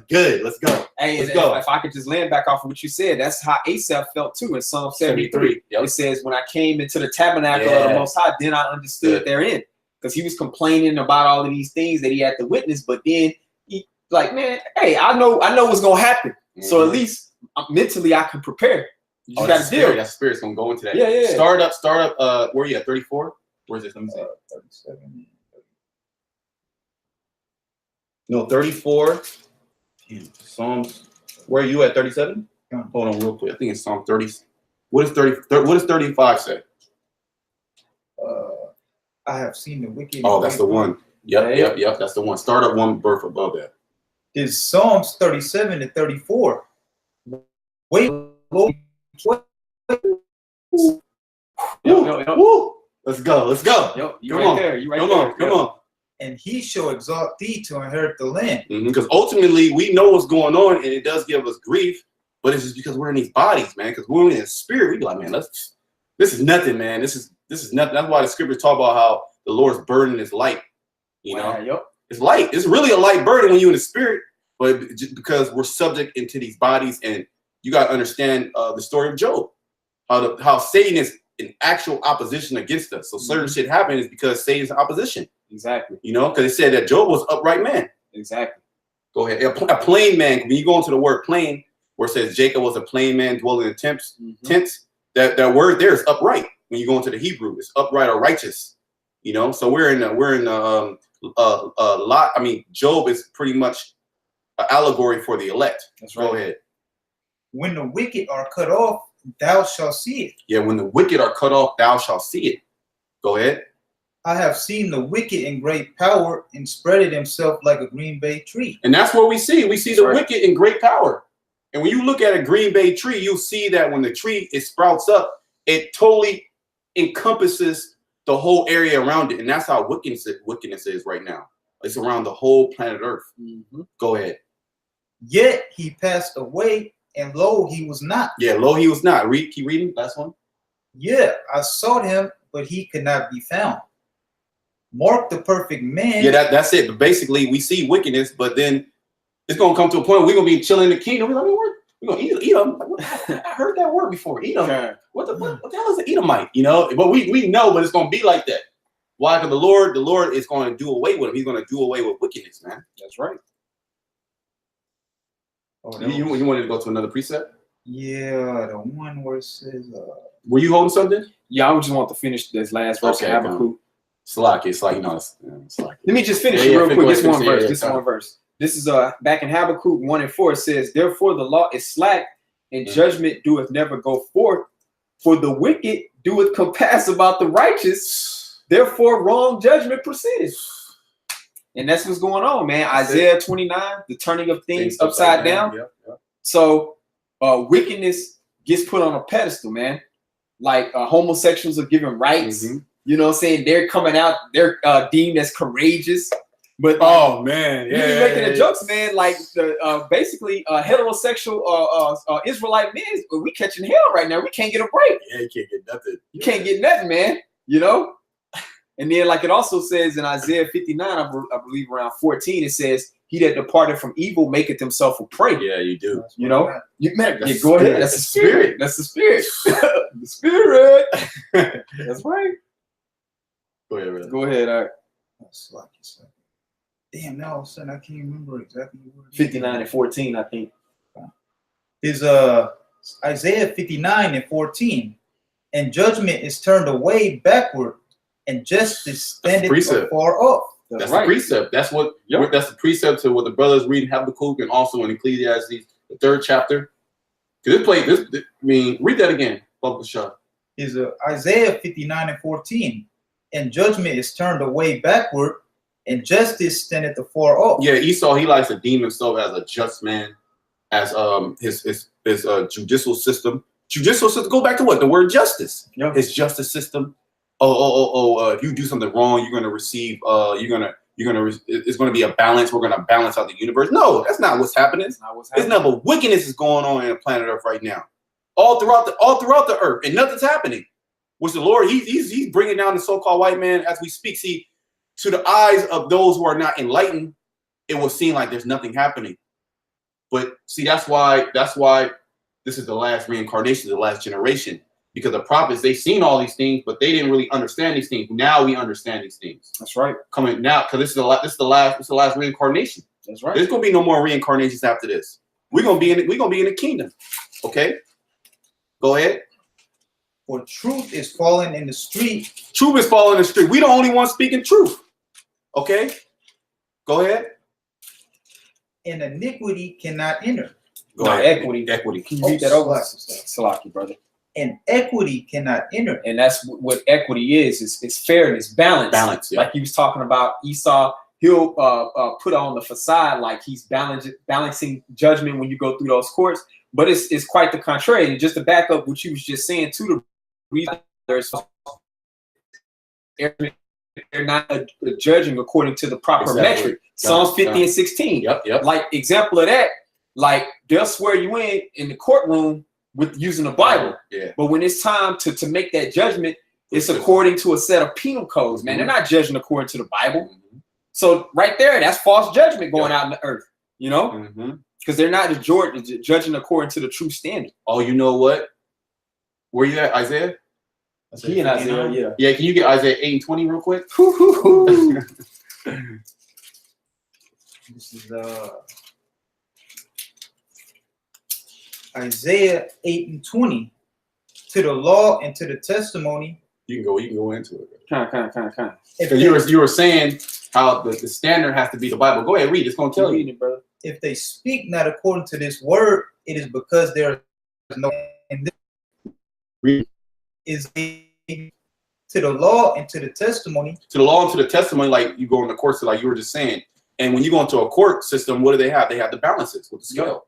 good. Let's go. Hey, let's go. If I could just land back off of what you said, that's how Asaph felt too in Psalm 73. Yep. It says, when I came into the tabernacle of the Most High, then I understood therein. Because he was complaining about all of these things that he had to witness, but then he like, man, hey, I know what's gonna happen. So at least mentally I can prepare. You just gotta deal. That spirit's gonna go into that. Yeah. Start up. Where are you at? 34? Where's this? Let me see. 37. No, 34. Psalms. Where are you at? 37? Hold on, real quick. I think it's Psalm 30. What does 35 say? I have seen the wicked. Oh, that's the one. Yep. That's the one. Start up one birth above that. Is Psalms 37 and 34. Wait, Lord. Woo. Let's go. Yo, you right there. You right there. Come on. And he shall exalt thee to inherit the land. Because ultimately we know what's going on, and it does give us grief, but it's just because we're in these bodies, man. Because we're in the spirit, we be like, man, this is nothing, man. This is nothing. That's why the scriptures talk about how the Lord's burden is light. It's light. It's really a light burden when you're in the spirit, but just because we're subject into these bodies, and you got to understand the story of Job, how Satan is in actual opposition against us. So certain shit happens because Satan's opposition. Exactly. You know, because it said that Job was upright man. Exactly. Go ahead. A plain man. When you go into the word plain, where it says Jacob was a plain man dwelling in tents, that word there is upright. When you go into the Hebrew, it's upright or righteous. You know, so we're in a lot. I mean, Job is pretty much an allegory for the elect. That's right. Go ahead. When the wicked are cut off, thou shalt see it. Yeah, when the wicked are cut off, thou shalt see it. Go ahead. I have seen the wicked in great power and spreaded himself like a green bay tree. And that's what we see. We see the wicked in great power. And when you look at a green bay tree, you'll see that when the tree sprouts up, it totally encompasses the whole area around it. And that's how wickedness is right now. It's around the whole planet Earth. Go ahead. Yet he passed away, and lo, he was not. Yeah, lo, he was not. Keep reading. Last one. Yeah, I sought him, but he could not be found. Mark the perfect man. Yeah, that's it. But basically, we see wickedness, but then it's gonna come to a point where we're gonna be chilling in the kingdom. We're gonna eat them. I heard that word before. Eat them. Yeah. What the hell is an Edomite? You know, but we know, but it's gonna be like that. Why? Because the Lord is going to do away with him. He's going to do away with wickedness, man. That's right. Oh, You wanted to go to another precept? Yeah, the one where it says. Were you holding something? Yeah, I just want to finish this last verse of Habakkuk. Slack. It's like, Let me just finish it real quick. This one verse. One verse. This is back in Habakkuk 1:4. It says, "Therefore the law is slack, and judgment doeth never go forth. For the wicked doeth compass about the righteous. Therefore wrong judgment proceedeth." And that's what's going on, man. Isaiah 29, the turning of things upside down. Yeah. So wickedness gets put on a pedestal, man. Like homosexuals are given rights. You know what I'm saying? They're coming out, they're deemed as courageous. But oh man, yeah, you're making the jokes, man. Like the basically heterosexual Israelite men, we catching hell right now. We can't get a break. Yeah, you can't get nothing. You can't get nothing, man. You know. And then, like it also says in Isaiah 59, I believe around 14, it says, "He that departed from evil maketh himself a prey." Yeah, you do. You know, go ahead. That's the spirit. That's the spirit. The spirit. That's right. Go ahead, brother. Go ahead. All right. Damn, now all of a sudden I can't remember exactly what it is. 59 and 14, I think. Is Isaiah 59 and 14. And judgment is turned away backward, and justice standeth afar off. That's right. The precept. That's what. Yep. That's the precept to what the brothers read in Habakkuk and also in Ecclesiastes, the 3rd chapter. Read that again. Bubba Shah. Is Isaiah 59 and 14. And judgment is turned away backward, and justice standeth afar off. Yeah, Esau, he likes to deem himself as a just man, as his judicial system. Judicial system. Go back to what the word justice. Yep. His justice system. If you do something wrong, you're gonna receive. It's gonna be a balance. We're gonna balance out the universe. No, that's not what's happening. It's not. But wickedness is going on in the planet Earth right now, all throughout the earth, and nothing's happening. Which the Lord, he's bringing down the so-called white man as we speak. See, to the eyes of those who are not enlightened, it will seem like there's nothing happening. But see, that's why this is the last reincarnation, the last generation. Because the prophets, they've seen all these things, but they didn't really understand these things. Now we understand these things. That's right. Coming now, because this is the last reincarnation. That's right. There's gonna be no more reincarnations after this. We're gonna be in the kingdom. Okay. Go ahead. For truth is falling in the street. Truth is falling in the street. We the only ones speaking truth. Okay. Go ahead. And iniquity cannot enter. Go ahead. Equity. Can you read that over? Salaki, brother. And equity cannot enter. And that's what equity is. It's fairness, balance. Balance, yeah. Like he was talking about Esau, he'll put on the facade like he's balancing judgment when you go through those courts. But it's quite the contrary. And just to back up what you was just saying to the reason they're not judging according to the proper metric. Psalms 50 and 16. Yep. Like example of that, like they'll swear you in the courtroom with using the Bible. Yeah. But when it's time to make that judgment, it's according to a set of penal codes, man. They're not judging according to the Bible. So right there, that's false judgment going out in the earth, you know? Because they're not judging according to the true standard. Oh, you know what? Where you at, Isaiah? He and Isaiah, yeah. Yeah, can you get Isaiah 8 and 20 real quick? This is Isaiah 8 and 20. To the law and to the testimony. You can go into it. Kind. Because you were saying how the standard has to be the Bible. Go ahead, read. It's gonna tell you, brother. If they speak not according to this word, it is because there is no. Read. Is to the law and to the testimony. To the law and to the testimony, like you go in the courts, like you were just saying. And when you go into a court system, what do they have? They have the balances with the scale.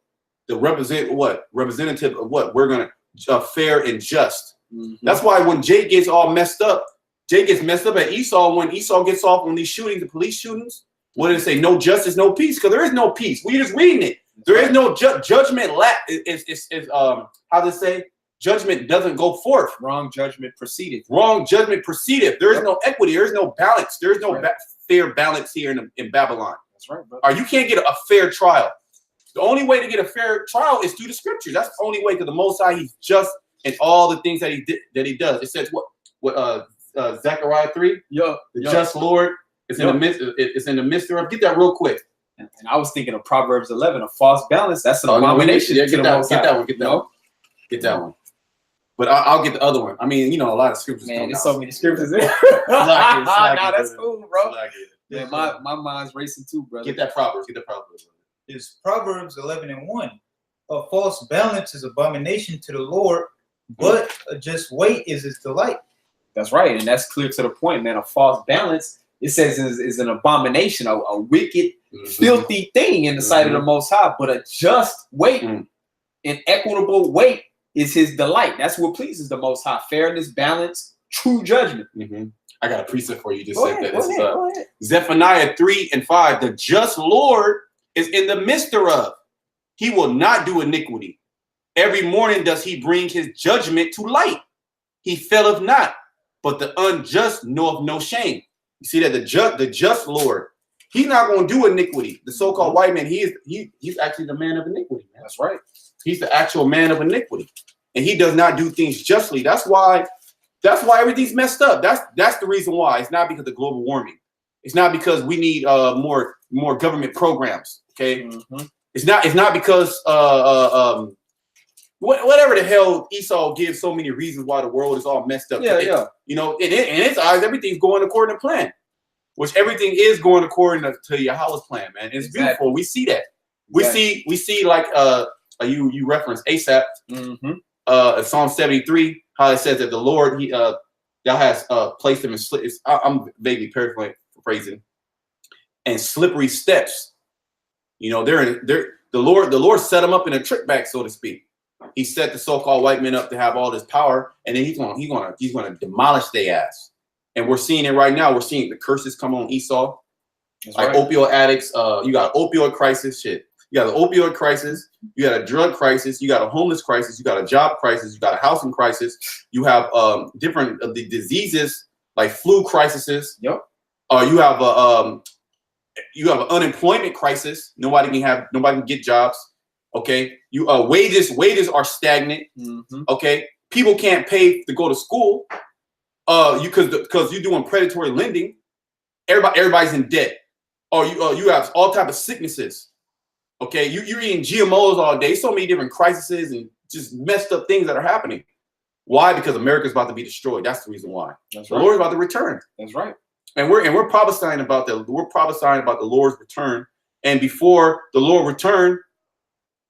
The representative of what? We're gonna fair and just. That's why when Jay gets all messed up, Jay gets messed up at Esau when Esau gets off on these shootings, the police shootings. What did it say? No justice, no peace. Because there is no peace. We're just reading it. There is no judgment. How does it say? Judgment doesn't go forth. Wrong judgment proceeded. Wrong judgment proceeded. There is no equity. There is no balance. There is no fair balance here in Babylon. That's right, brother. Or you can't get a fair trial. The only way to get a fair trial is through the scriptures. That's the only way, because the Most High, He's just in all the things that He does. It says what Zechariah 3. The just Lord is in the midst. It's in the midst of. Get that real quick. And I was thinking of Proverbs 11, a false balance. That's an abomination. Get that one. But I'll get the other one. I mean, a lot of scriptures. Man, there's so many scriptures in. Nah, that's cool, bro. Man, my mind's racing too, brother. Get that Proverbs. It's Proverbs 11 and 1. A false balance is abomination to the Lord, but a just weight is His delight. That's right, and that's clear to the point, man. A false balance, it says, is an abomination, a wicked, filthy thing in the sight of the Most High. But a just weight, an equitable weight, is His delight. That's what pleases the Most High. Fairness, balance, true judgment. I got a precept for you. Just go said ahead, that. This go is ahead. Zephaniah 3 and 5. The just Lord is in the midst thereof. He will not do iniquity. Every morning does He bring His judgment to light. He faileth not, but the unjust knoweth no shame. You see that the just Lord, He's not going to do iniquity. The so-called white man, he's actually the man of iniquity, man. That's right. He's the actual man of iniquity, and He does not do things justly. That's why everything's messed up. That's the reason why. It's not because of global warming. It's not because we need more government programs. Okay, it's not because whatever the hell Esau gives so many reasons why the world is all messed up. In its eyes, everything's going according to plan, which everything is going according to Yahweh's plan, man. It's beautiful. We see that. We see like you referenced ASAP, Psalm 73, how it says that the Lord Thou has placed him in I'm vaguely paraphrasing, and slippery steps. The Lord set them up in a trick bag, so to speak. He set the so-called white men up to have all this power, and then he's gonna demolish their ass. And we're seeing it right now. We're seeing the curses come on Esau. That's like opioid addicts. You got an opioid crisis. Shit. You got an opioid crisis. You got a drug crisis. You got a homeless crisis. You got a job crisis. You got a housing crisis. You have different the diseases like flu crises. Yep. You have an unemployment crisis. Nobody can get jobs. Okay. Wages are stagnant. Okay. People can't pay to go to school. Because you're doing predatory lending. Everybody's in debt. You have all type of sicknesses. Okay. You're eating GMOs all day. So many different crises and just messed up things that are happening. Why? Because America's about to be destroyed. That's the reason why. That's right. The Lord's about to return. That's right. And we're prophesying about the Lord's return. And before the Lord return,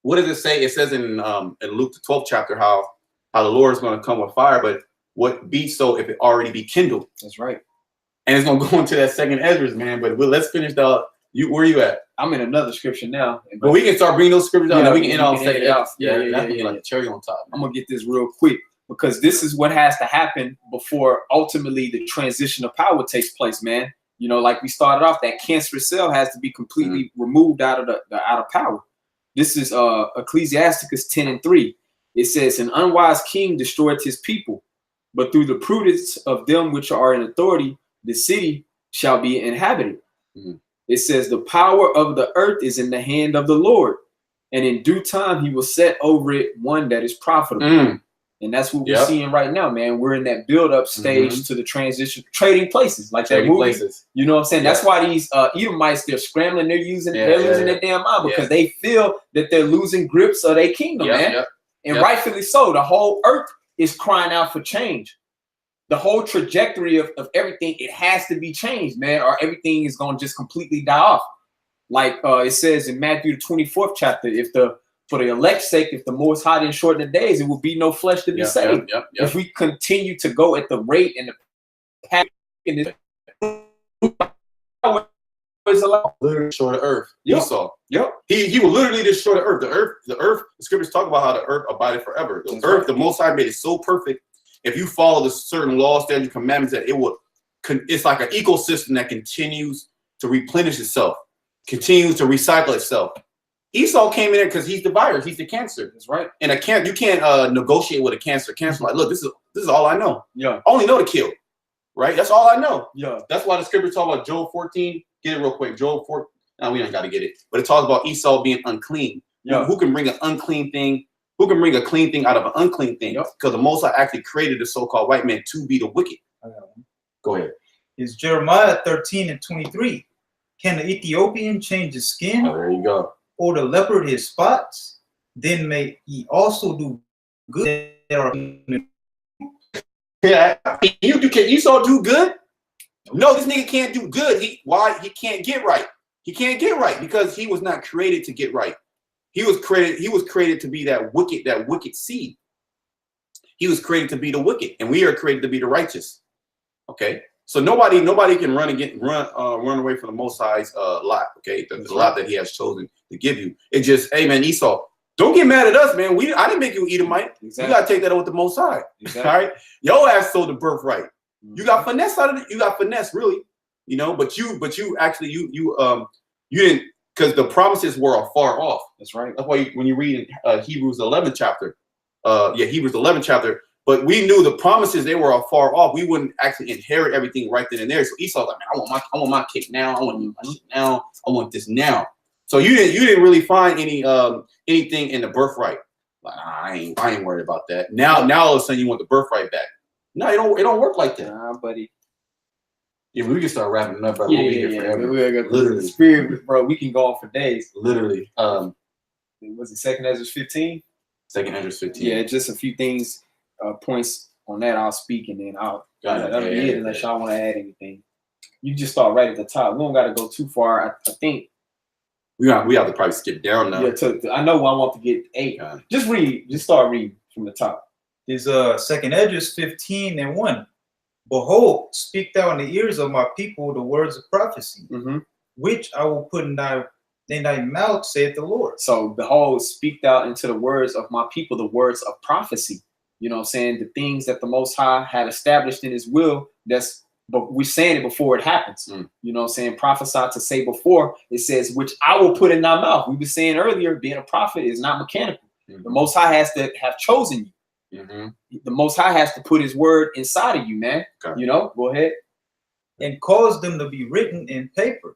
what does it say? It says in Luke the 12th chapter how the Lord is going to come with fire, but what be so if it already be kindled? That's right. And it's going to go into that second Ezra's, man. But let's finish where are you at? I'm in another scripture now. But we can start bringing those scriptures out. We can end on second Ezra. Yeah. Like a cherry on top. Man. I'm going to get this real quick, because this is what has to happen before ultimately the transition of power takes place, man. Like we started off, that cancerous cell has to be completely removed out of power. This is Ecclesiasticus 10 and 3. It says, an unwise king destroyed his people, but through the prudence of them which are in authority, the city shall be inhabited. It says, the power of the earth is in the hand of the Lord, and in due time he will set over it one that is profitable. And And that's what we're seeing right now, man. We're in that build-up stage to the transition, trading places, like trading that movie. Places. You know what I'm saying? That's why these Edomites, they're scrambling, they're losing their damn mind because they feel that they're losing grips of their kingdom, man. And rightfully so. The whole earth is crying out for change. The whole trajectory of everything, it has to be changed, man, or everything is going to just completely die off. Like it says in Matthew the 24th chapter, for the elect's sake, if the Most High didn't shorten the days, it will be no flesh to be saved. If we continue to go at the rate and the path in this, literally destroy the earth. Esau. He will literally destroy the earth. The earth. The scriptures talk about how the earth abided forever. The earth, the Most High made it so perfect. If you follow the certain laws, statutes, commandments, that it's like an ecosystem that continues to replenish itself, continues to recycle itself. Esau came in there because he's the virus, he's the cancer. That's right. And you can't negotiate with a cancer. Cancer, like, look, this is all I know. I only know to kill. Right? That's all I know. That's why the scripture talk about Job 14. Get it real quick. Job 14. No, we don't got to get it. But it talks about Esau being unclean. Who can bring an unclean thing? Who can bring a clean thing out of an unclean thing? Because the Most High actually created the so-called white man to be the wicked. Go ahead. It's Jeremiah 13:23. Can the Ethiopian change his skin? Oh, there you go. Or the leopard his spots? Then may he also do good. Can Esau do good? No, this nigga can't do good. Why he can't get right? He can't get right because he was not created to get right. He was created to be that wicked seed. He was created to be the wicked, and we are created to be the righteous. Okay, so nobody can run away from the Most High's lot. Okay, the lot that He has chosen to give you. It just, hey man, Esau, don't get mad at us, man. I didn't make you Edomite. Exactly. You gotta take that up with the Most High. Exactly. All right, your ass sold the birthright. You got finesse out of it. You got finesse, really. You know, but you actually you didn't. Because the promises were afar off. That's right. That's why when you read in Hebrews 11th chapter, Hebrews 11th chapter, but we knew the promises, they were afar off. We wouldn't actually inherit everything right then and there. So Esau's like, man, I want my cake now. I want my shit now. I want this now. So you didn't really find anything in the birthright. Like, I ain't worried about that. Now all of a sudden you want the birthright back. No, it don't work like that. Nah, buddy. Yeah, we can start wrapping it up, bro. We'll be here forever. Literally. The spirit, bro, we can go on for days. Literally. Was it 2 Ezra 15? 2 Ezra 15. Yeah, just a few things, points on that I'll speak, and then that'll be it unless y'all want to add anything. You just start right at the top. We don't got to go too far. I think we have to probably skip down now. Yeah, I know I want to get 8. Just start reading from the top. Is 2 Ezra 15:1. Behold, speak thou in the ears of my people the words of prophecy, which I will put in thy mouth, saith the Lord. So, behold, speak thou into the words of my people the words of prophecy. You know what I'm saying? The things that the Most High had established in His will, but we're saying it before it happens. You know what I'm saying? Prophesy to say before. It says, which I will put in thy mouth. We were saying earlier, being a prophet is not mechanical. The Most High has to have chosen you. The Most High has to put His word inside of you, man. Okay. You know, go ahead. And cause them to be written in paper,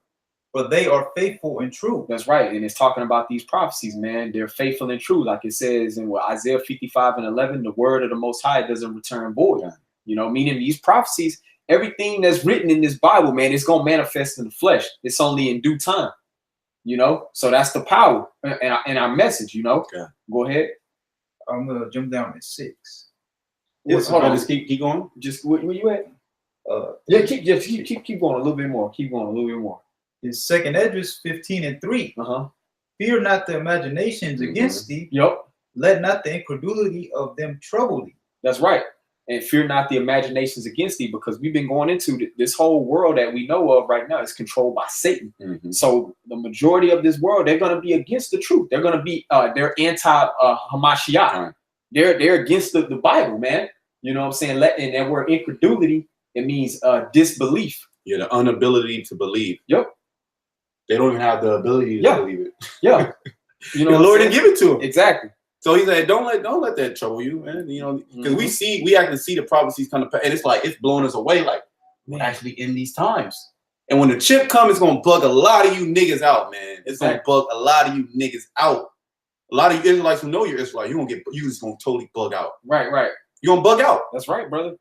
for they are faithful and true. That's right. And it's talking about these prophecies, man. They're faithful and true. Like it says in Isaiah 55:11, the word of the Most High doesn't return void. You know, meaning these prophecies, everything that's written in this Bible, man, it's going to manifest in the flesh. It's only in due time. You know, so that's the power and our message, you know. Okay. Go ahead. I'm gonna jump down at 6. Hold on, just keep going. Just where you at? Keep going a little bit more. Keep going a little bit more. It's 2 Ezra 15:3. Fear not the imaginations against thee. Let not the incredulity of them trouble thee. That's right. And fear not the imaginations against thee, because we've been going into this whole world that we know of right now is controlled by Satan. So the majority of this world, they're going to be against the truth. They're going to be they're anti-Hamashiach. They're against the Bible, man. You know what I'm saying? And that word incredulity, it means disbelief. Yeah, the inability to believe. Yep. They don't even have the ability to believe it. Yeah. You know, the Lord didn't give it to them. Exactly. So He said, don't let that trouble you, man. You know, because we actually see the prophecies kind of, and it's like it's blowing us away. Like we're actually in these times, and when the chip comes, it's gonna bug a lot of you niggas out, man. It's gonna bug a lot of you niggas out. A lot of you Israelites who know you're Israelite, you just gonna totally bug out. Right, right. You're gonna bug out. That's right, brother.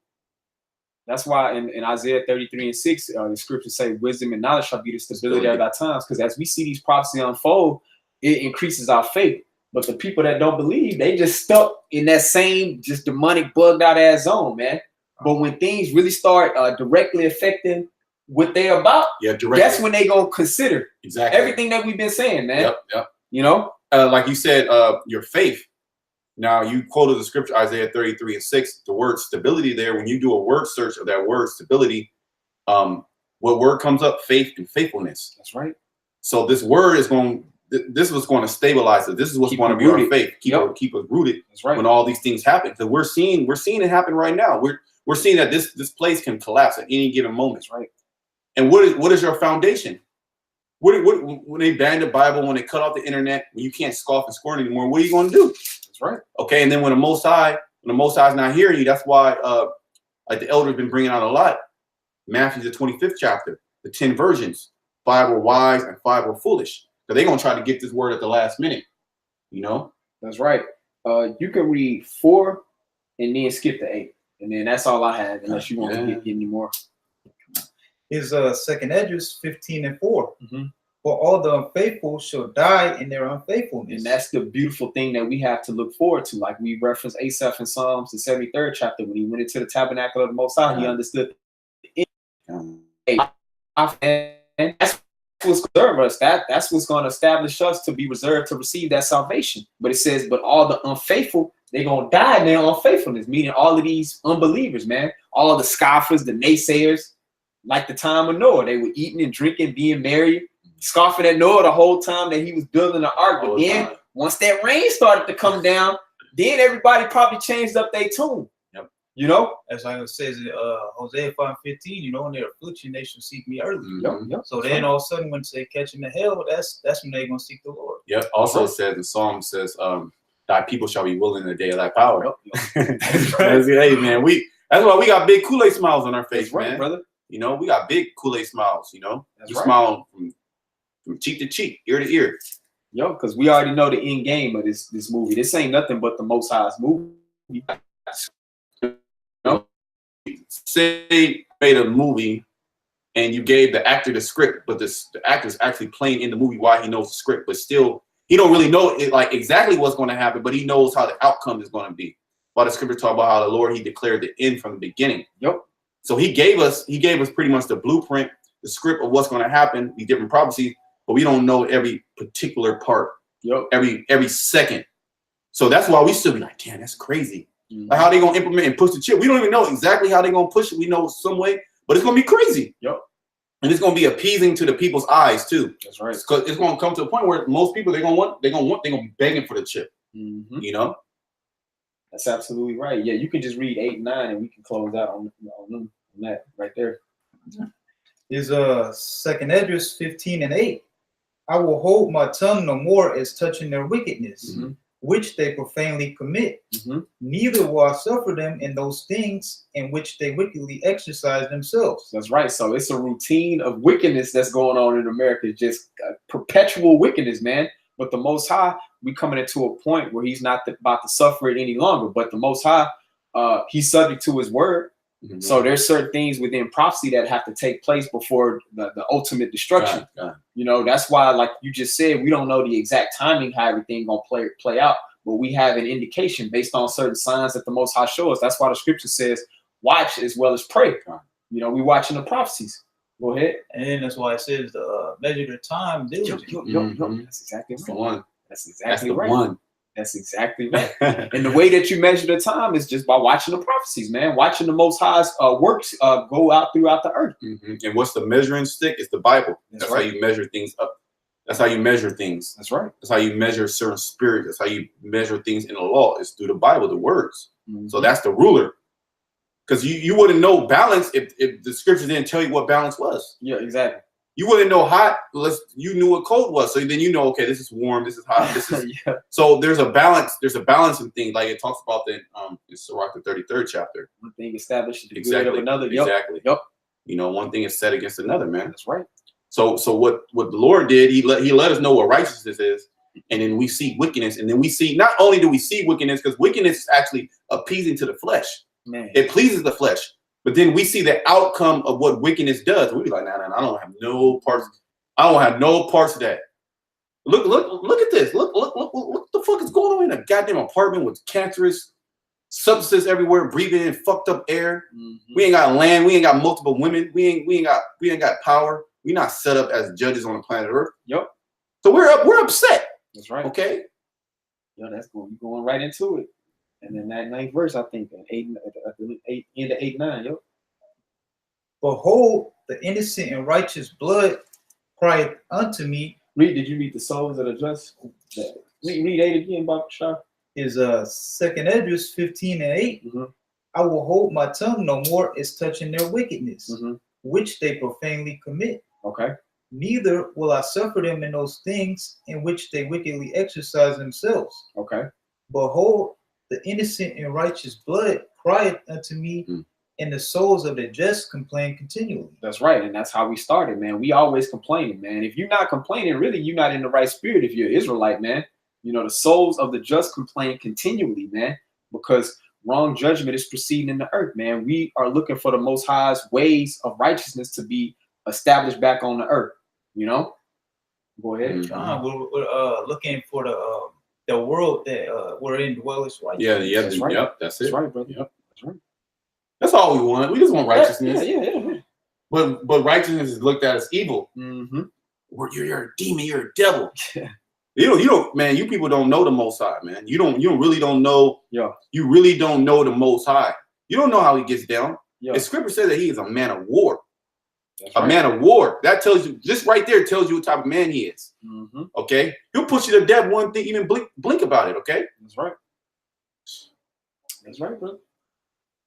That's why in Isaiah 33:6, the scriptures say wisdom and knowledge shall be the stability of our times. Because as we see these prophecies unfold, it increases our faith. But the people that don't believe, they just stuck in that same just demonic bugged out ass zone, man. But when things really start directly affecting what they're about, that's when they gonna consider everything that we've been saying, man. Yep. You know, like you said, your faith. Now you quoted the scripture Isaiah 33:6. The word stability there. When you do a word search of that word stability, what word comes up? Faith and faithfulness. That's right. So this word is going. This is what's going to stabilize us. This is what's going to be our faith. Keep us rooted. That's right. When all these things happen, because we're seeing it happen right now. We're seeing that this place can collapse at any given moment. That's right. And what is your foundation? When they ban the Bible, when they cut off the internet, when you can't scoff and scorn anymore, what are you going to do? That's right. Okay, and then when the Most High is not hearing you, that's why like the elders been bringing out a lot. Matthew the 25th chapter, the 10 virgins, 5 were wise and 5 were foolish. So they're gonna try to get this word at the last minute, you know. That's right. You can read 4 and then skip to 8, and then that's all I have, unless you want to get any more. Is 2nd Esdras 15:4. For all the unfaithful shall die in their unfaithfulness. And that's the beautiful thing that we have to look forward to. Like we referenced Asaph in Psalms, the 73rd chapter, when he went into the tabernacle of the Most High, he understood. And that's what's going to serve us. That's what's going to establish us to be reserved to receive that salvation. But it says, but all the unfaithful, they're going to die in their unfaithfulness, meaning all of these unbelievers, man, all of the scoffers, the naysayers, like the time of Noah, they were eating and drinking, being merry, scoffing at Noah the whole time that he was building the ark. But then once that rain started to come down, then everybody probably changed up their tune. Yep. You know, as I says in Hosea 5:15, you know, in their affliction they shall seek me early. Yep. So then all of a sudden when they catching the hell, that's when they're gonna seek the Lord. Yep. Also says the Psalm says, thy people shall be willing in the day of thy power. That's right. Hey man, that's why we got big Kool-Aid smiles on our face, right, man. Brother. You know, we got big Kool-Aid smiles, you know. That's we right. smile from cheek to cheek, ear to ear. Yo, because we already know the end game of this movie. This ain't nothing but the Most High's movie. You know? Say you made a movie and you gave the actor the script, but the actor's actually playing in the movie while he knows the script, but still he don't really know it, like exactly what's going to happen, but he knows how the outcome is going to be. While the scripture talk about how the Lord, he declared the end from the beginning. Yep. So he gave us pretty much the blueprint, the script of what's going to happen, the different prophecies, but we don't know every particular part, every second. So that's why we still be like, damn, that's crazy. Like how they gonna implement and push the chip? We don't even know exactly how they gonna push it. We know some way, but it's gonna be crazy. Yep. And it's gonna be appeasing to the people's eyes too. That's right. Because it's gonna come to a point where most people they're gonna be begging for the chip. You know. That's absolutely right. Yeah, you can just read 8 and 9, and we can close out on that right there. Is 2nd Esdras 15:8. I will hold my tongue no more as touching their wickedness, which they profanely commit. Neither will I suffer them in those things in which they wickedly exercise themselves. That's right. So it's a routine of wickedness that's going on in America. It's just perpetual wickedness, man. But the Most High, we coming into a point where he's not about to suffer it any longer. But the Most High, he's subject to his word. So there's certain things within prophecy that have to take place before the ultimate destruction. You know, that's why, like you just said, we don't know the exact timing how everything gonna play out, but we have an indication based on certain signs that the Most High shows us. That's why the scripture says, watch as well as pray. You know, we watching the prophecies. Go ahead. And then that's why it says measure the time diligently. That's exactly right. The one. That's exactly right. One. That's exactly right. And the way that you measure the time is just by watching the prophecies, man. Watching the Most High's works go out throughout the earth. And what's the measuring stick? It's the Bible. That's right. How you measure things up. That's how you measure things. That's right. That's how you measure certain spirits. That's how you measure things in the law. It's through the Bible, the words. So that's the ruler. Because you wouldn't know balance if the scriptures didn't tell you what balance was. Yeah, exactly. You wouldn't know hot unless you knew what cold was. So then you know, okay, this is warm, this is hot, this is So there's a balance. There's a balancing thing, like it talks about in Sirach the 33rd chapter. One thing established the good of another. Exactly. Yep. You know, one thing is set against another, man. That's right. So what the Lord did, he let us know what righteousness is, and then we see wickedness, and then we see, not only do we see wickedness, because wickedness is actually appeasing to the flesh. Man. It pleases the flesh. But then we see the outcome of what wickedness does. We be like, nah, I don't have no parts. I don't have no parts of that. Look at this. Look what the fuck is going on in a goddamn apartment with cancerous substances everywhere, breathing in fucked up air. We ain't got land. We ain't got multiple women. We ain't got power. We not set up as judges on the planet Earth. Yep. So we're upset. That's right. Okay. Yeah, that's going right into it. And then that 9th verse, I think, at the end of 8-9, yo. Behold, the innocent and righteous blood crieth unto me. Did you read the souls of the just? Read 8 again, Bob Shaw. Is 2nd Esdras 15:8. I will hold my tongue no more as touching their wickedness, which they profanely commit. Okay. Neither will I suffer them in those things in which they wickedly exercise themselves. Okay. Behold, the innocent and righteous blood crieth unto me, and the souls of the just complain continually. That's right, and that's how we started, man. We always complaining, man. If you're not complaining, really, you're not in the right spirit. If you're an Israelite, man, you know the souls of the just complain continually, man, because wrong judgment is proceeding in the earth, man. We are looking for the Most High's ways of righteousness to be established back on the earth. You know. Go ahead. We're looking for the world that we're in dwellers righteousness. Yeah, that's right. Yep, that's it. That's right, brother. Yep. That's right. That's all we want. We just want righteousness. Yeah. But righteousness is looked at as evil. You're a demon. You're a devil. You don't, man. You people don't know the Most High, man. You really don't know. Yeah. You really don't know the Most High. You don't know how he gets down. Yeah. The scripture says that he is a man of war. That's a right. man of war. That tells you, just right there tells you what type of man he is. Okay, he'll push you to death one thing, even blink about it. Okay, that's right. That's right, bro.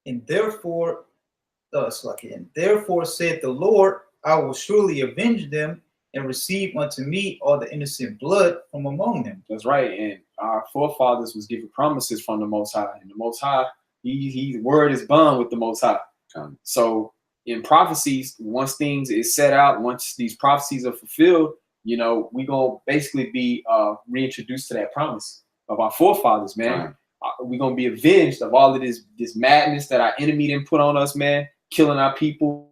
And therefore, said the Lord, I will surely avenge them and receive unto me all the innocent blood from among them. That's right. And our forefathers was given promises from the Most High, and the Most High, he word is bond with the Most High. So in prophecies, once things is set out, once these prophecies are fulfilled, you know, we gonna basically be reintroduced to that promise of our forefathers, man. We're gonna be avenged of all of this madness that our enemy didn't put on us, man, killing our people,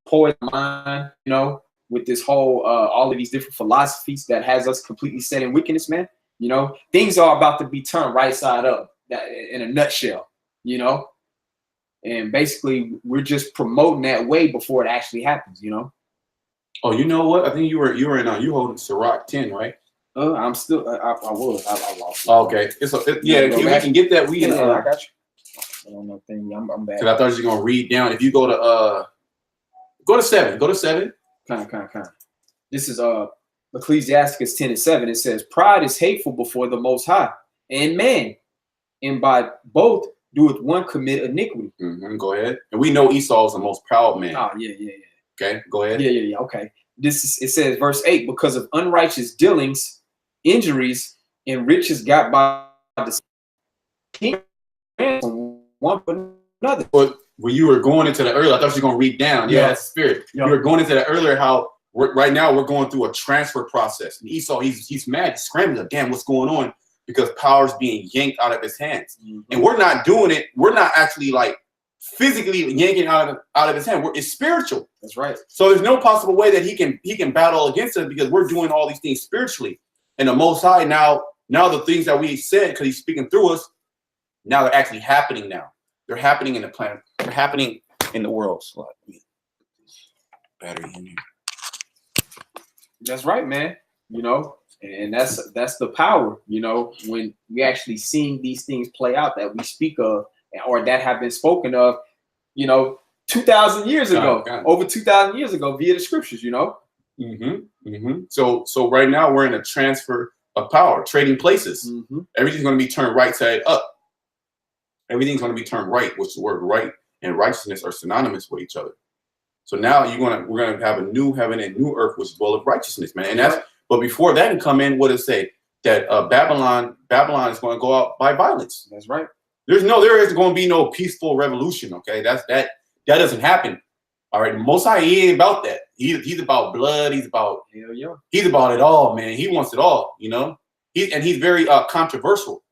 poison mind, you know, with this whole all of these different philosophies that has us completely set in wickedness, man. You know, things are about to be turned right side up, that in a nutshell, you know. And basically we're just promoting that way before it actually happens, you know. Oh, you know what? I think you were in you holding Sirach 10, right? I'm still I lost. Okay. If we can get that, we can I got you. I don't know thing. I'm back. Because I thought you were gonna read down. If you go to 7. Go to 7. Kind of. This is Ecclesiasticus 10:7. It says, pride is hateful before the Most High and man, and by both doeth one commit iniquity. Go ahead. And we know Esau is the most proud man. Oh, yeah. Okay, go ahead. Yeah. Okay. It says, verse 8, because of unrighteous dealings, injuries, and riches got by the king from one for another. But when you were going into the earlier, I thought you were going to read down. Yeah, that's spirit. You were going into the earlier how right now we're going through a transfer process. And Esau, he's mad, he's scrambling, like, damn, what's going on? Because power's being yanked out of his hands. And we're not doing it. We're not actually like physically yanking out of his hand. It's spiritual. That's right. So there's no possible way that he can battle against us because we're doing all these things spiritually. And the Most High now the things that we said, because he's speaking through us, now they're actually happening now. They're happening in the planet. They're happening in the world. So battery in here. That's right, man. You know, and that's the power, you know, when we actually seeing these things play out that we speak of or that have been spoken of, you know, 2,000 years ago, over 2,000 years ago via the scriptures, you know. So right now we're in a transfer of power, trading places. Everything's going to be turned right side up. Everything's going to be turned right, which the word right and righteousness are synonymous with each other. So now we're going to have a new heaven and new earth, which is well of righteousness, man. And that's but before that can come in, what does it say? That Babylon is going to go out by violence. That's right. There is going to be no peaceful revolution. Okay, that doesn't happen. All right, Most High, he ain't about that. he's about blood. He's about yeah. He's about it all, man. He wants it all, you know. He's very controversial.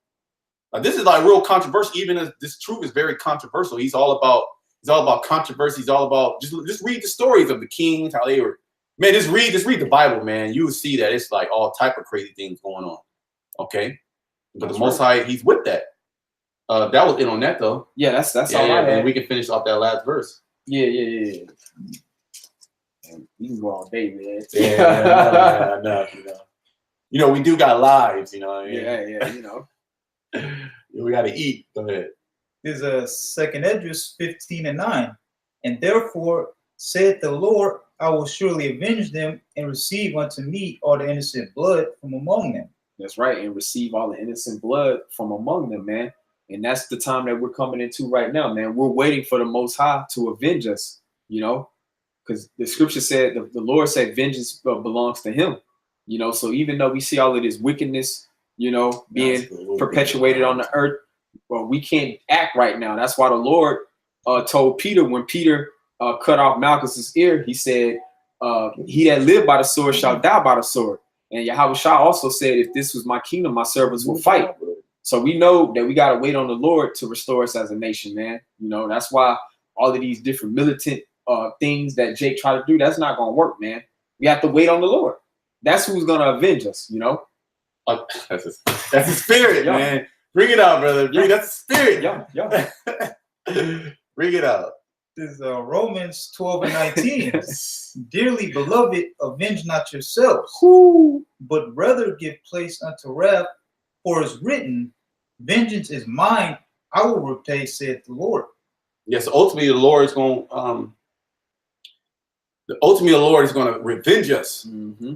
This is like real controversial. Even as this truth is very controversial. He's all about controversy. He's all about just read the stories of the kings, how they were. Man, just read the Bible, man. You will see that it's like all type of crazy things going on. Okay, but That's the Most High, He's with that. That was it on that though. Yeah, that's all I had. And we can finish off that last verse. Yeah. And you can go all day, man. Yeah, no. You know, we do got lives, you know what I mean? Yeah, you know. We got to eat. Go ahead. There's a 2nd Esdras 15:9. And therefore said the Lord, I will surely avenge them and receive unto me all the innocent blood from among them. That's right, and receive all the innocent blood from among them, man. And that's the time that we're coming into right now, man. We're waiting for the Most High to avenge us, you know, because the scripture said, the Lord said vengeance belongs to him, you know. So even though we see all of this wickedness, you know, being perpetuated on the earth, well, we can't act right now. That's why the Lord told Peter, when Peter cut off Malchus's ear, he said, he that lived by the sword shall die by the sword. And Yahweh Shah also said, if this was my kingdom, my servants will fight. So we know that we got to wait on the Lord to restore us as a nation, man. You know, that's why all of these different militant things that Jake tried to do, that's not going to work, man. We have to wait on the Lord. That's who's going to avenge us, you know? That's the spirit, man. Bring it out, brother. That's the spirit. Yeah. Bring it out. This is Romans 12:19. Dearly beloved, avenge not yourselves, but rather give place unto wrath, for it is written, vengeance is mine, I will repay, saith the Lord. Yes, ultimately the Lord is going to revenge us. Mm-hmm.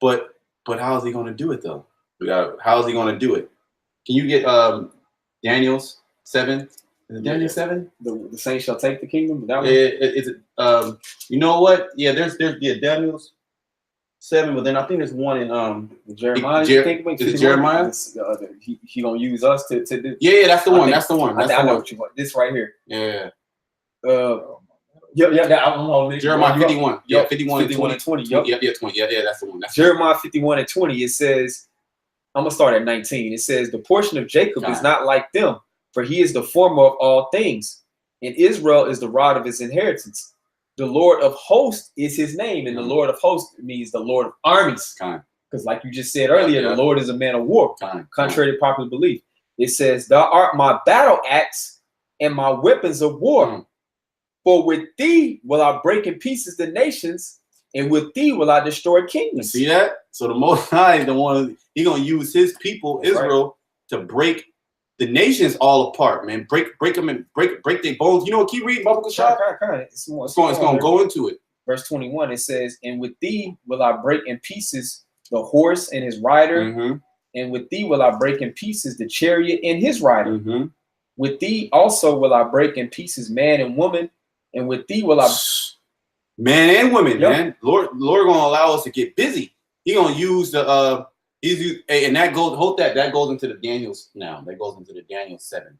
But how is he going to do it though? How is he going to do it? Can you get Daniel's 7? Is it Daniel 7? The saints shall take the kingdom. That one? Is it you know what? Yeah, there's Daniel's 7, but then I think there's one in Jeremiah. Is it Jeremiah? He gonna use us to do. Yeah, that's the one. That's the one. I know what you want. This right here. Yeah. Jeremiah 51. Yeah, 51 and 20. Yeah, 20. Yeah, that's the one. Jeremiah 51 and 20. It says, I'm gonna start at 19. It says, the portion of Jacob is not like them, for he is the former of all things, and Israel is the rod of his inheritance. The Lord of hosts is his name, and the Lord of hosts means the Lord of armies. Because like you just said earlier, the Lord is a man of war, contrary to popular belief. It says, thou art my battle axe and my weapons of war. For with thee will I break in pieces the nations, and with thee will I destroy kingdoms. See that? So the Most High is the one, he's going to use his people, Israel, to break the nations all apart, man. Break them and break their bones. You know what? Keep reading, Bubba Shot. It's going to go into it. Verse 21, it says, and with thee will I break in pieces the horse and his rider, and with thee will I break in pieces the chariot and his rider. With thee also will I break in pieces man and woman, and with thee will I... Man and women, man. Lord going to allow us to get busy. He going to use the... and that goes into the Daniels now. That goes into the Daniel 7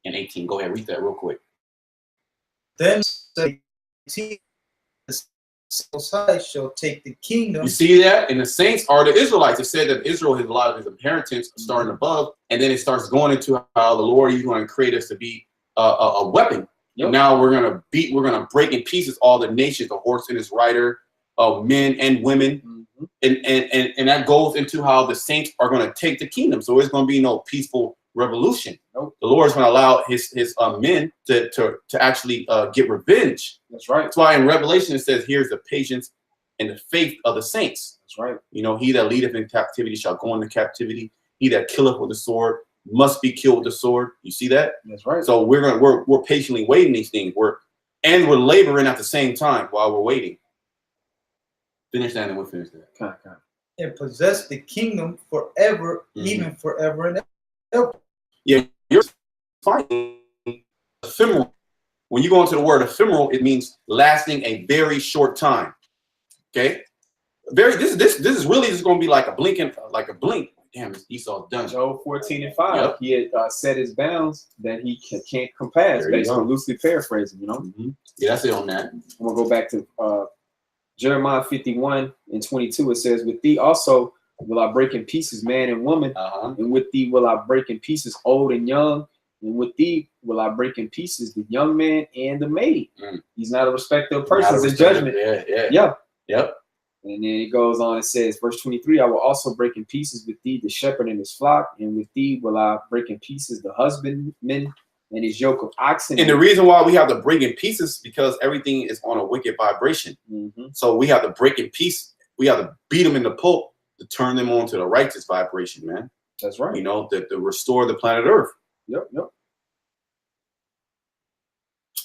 and 18. Go ahead, read that real quick. Then the Most High shall take the kingdom. You see that? And the saints are the Israelites. It said that Israel has a lot of his inheritance starting above, and then it starts going into how the Lord is going to create us to be a weapon. And now we're going to break in pieces all the nations, the horse and his rider, men and women. And that goes into how the saints are going to take the kingdom. So it's going to be no peaceful revolution. The Lord is going to allow his men to actually get revenge. That's right. That's why in Revelation it says, here's the patience and the faith of the saints. That's right. You know, he that leadeth in captivity shall go into captivity. He that killeth with the sword must be killed with the sword. You see that? That's right. So we're patiently waiting these things. We're laboring at the same time while we're waiting. Finish that and we'll finish that. And possess the kingdom forever, even forever and ever. Yeah, you're finding ephemeral. When you go into the word ephemeral, it means lasting a very short time. Okay, this is really just going to be like a blink. Damn, Esau's done. Job 14 and 5. He had set his bounds that he can't compass. Basically, loosely paraphrasing. You know. Yeah, that's it on that. I'm gonna go back to Jeremiah 51:22, it says, with thee also will I break in pieces man and woman, and with thee will I break in pieces old and young, and with thee will I break in pieces the young man and the maid. He's not a respecter of persons in judgment. Yep. And then it goes on, it says, verse 23, I will also break in pieces with thee the shepherd and his flock, and with thee will I break in pieces the husbandman and his yoke of oxen. And the reason why we have to break in pieces because everything is on a wicked vibration. So we have to break in pieces. We have to beat them in the pulp to turn them on to the righteous vibration, man. That's right. You know, to restore the planet Earth. Yep.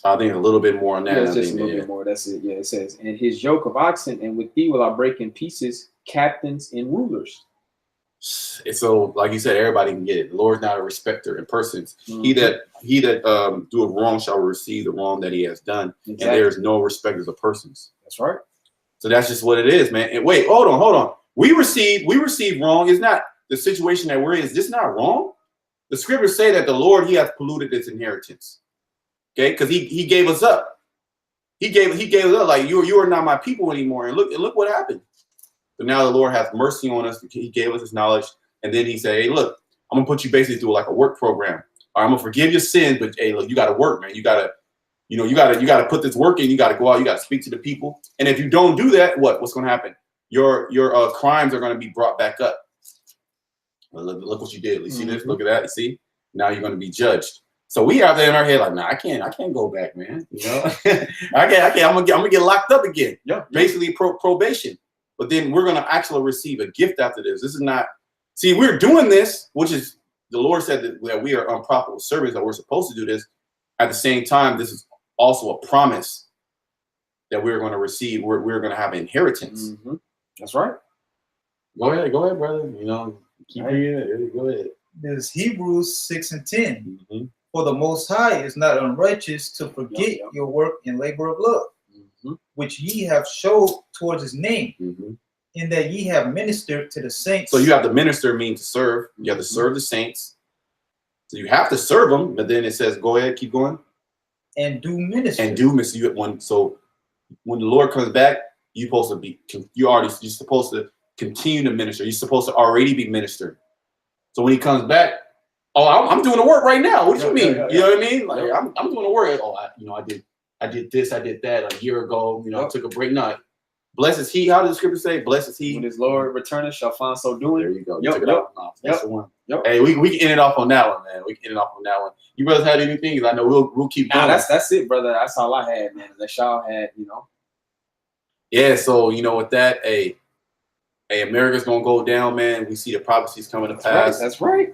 I think a little bit more on that. Yeah, just a little bit more. That's it. Yeah, it says, and his yoke of oxen, and with thee will I break in pieces captains and rulers. And so, like you said, everybody can get it. The Lord's not a respecter in persons. He that doeth wrong shall receive the wrong that he has done. Exactly. And there is no respecters of persons. That's right. So that's just what it is, man. And wait, hold on. We receive wrong. It's not the situation that we're in. Is this not wrong? The scriptures say that the Lord, he hath polluted his inheritance. Okay, because he gave us up. He gave us up like you are not my people anymore. And look what happened. But now the Lord has mercy on us. He gave us his knowledge, and then he said, "Hey, look, I'm gonna put you basically through like a work program. I'm gonna forgive your sins, but hey, look, you got to work, man. You gotta put this work in. You got to go out. You got to speak to the people. And if you don't do that, what's gonna happen? Your crimes are gonna be brought back up. Well, look what you did. You see this? Look at that. You see? Now you're gonna be judged." So we out there in our head like, nah, I can't go back, man. You know, I can't. I'm gonna get locked up again. Yeah, basically probation. But then we're gonna actually receive a gift after this. This is not. See, we're doing this, which is the Lord said that we are unprofitable servants, that we're supposed to do this. At the same time, this is also a promise that we're going to receive. We're going to have an inheritance. That's right. Go ahead, brother. You know, keep reading it. Go ahead. There's Hebrews 6:10. For the Most High is not unrighteous to forget your work and labor of love, which ye have showed towards his name, in that ye have ministered to the saints. So you have to minister, mean to serve. You have to serve the saints. So you have to serve them, but then it says, go ahead, keep going. And do minister. So when the Lord comes back, you're supposed to continue to minister. You're supposed to already be ministered. So when he comes back, I'm doing the work right now. What do you mean? You know what I mean? Like I'm doing the work. I did this, I did that a year ago. You know, I took a break. No, blessed is he. How does the scripture say? Blessed is he. When his Lord returneth, shall find so doing. There you go. That's the one. Hey, we can end it off on that one, man. We can end it off on that one. You brothers had anything? I know we'll keep going. That's it, brother. That's all I had, man. That y'all had, you know. Yeah. So with that, hey, America's gonna go down, man. We see the prophecies coming to pass. That's right.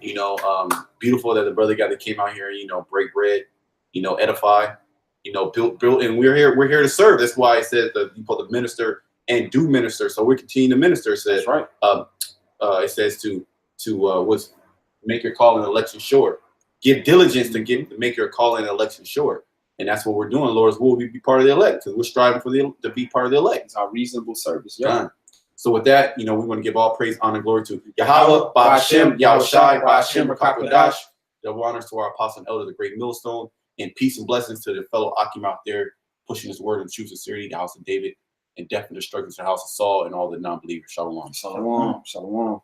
Beautiful that the brother guy that came out here, break bread, edify, build, and we're here to serve. That's why it says that you put the minister and do minister. So we continue to minister. It says, right. It says to make your call and election sure. Give diligence to make your call and election sure. And that's what we're doing, Lord. We'll be part of the elect because we're striving to be part of the elect. It's our reasonable service. Yeah. So with that, we want to give all praise, honor, and glory to Yahweh, Ba'ashem, Yahushai, Ba'ashem, Rakakwadash. Double honors to our apostle and elder, the great millstone, and peace and blessings to the fellow Akim out there pushing his word in true sincerity, the house of David, and death and destruction to the house of Saul and all the non-believers. Shalom. Shalom. Shalom.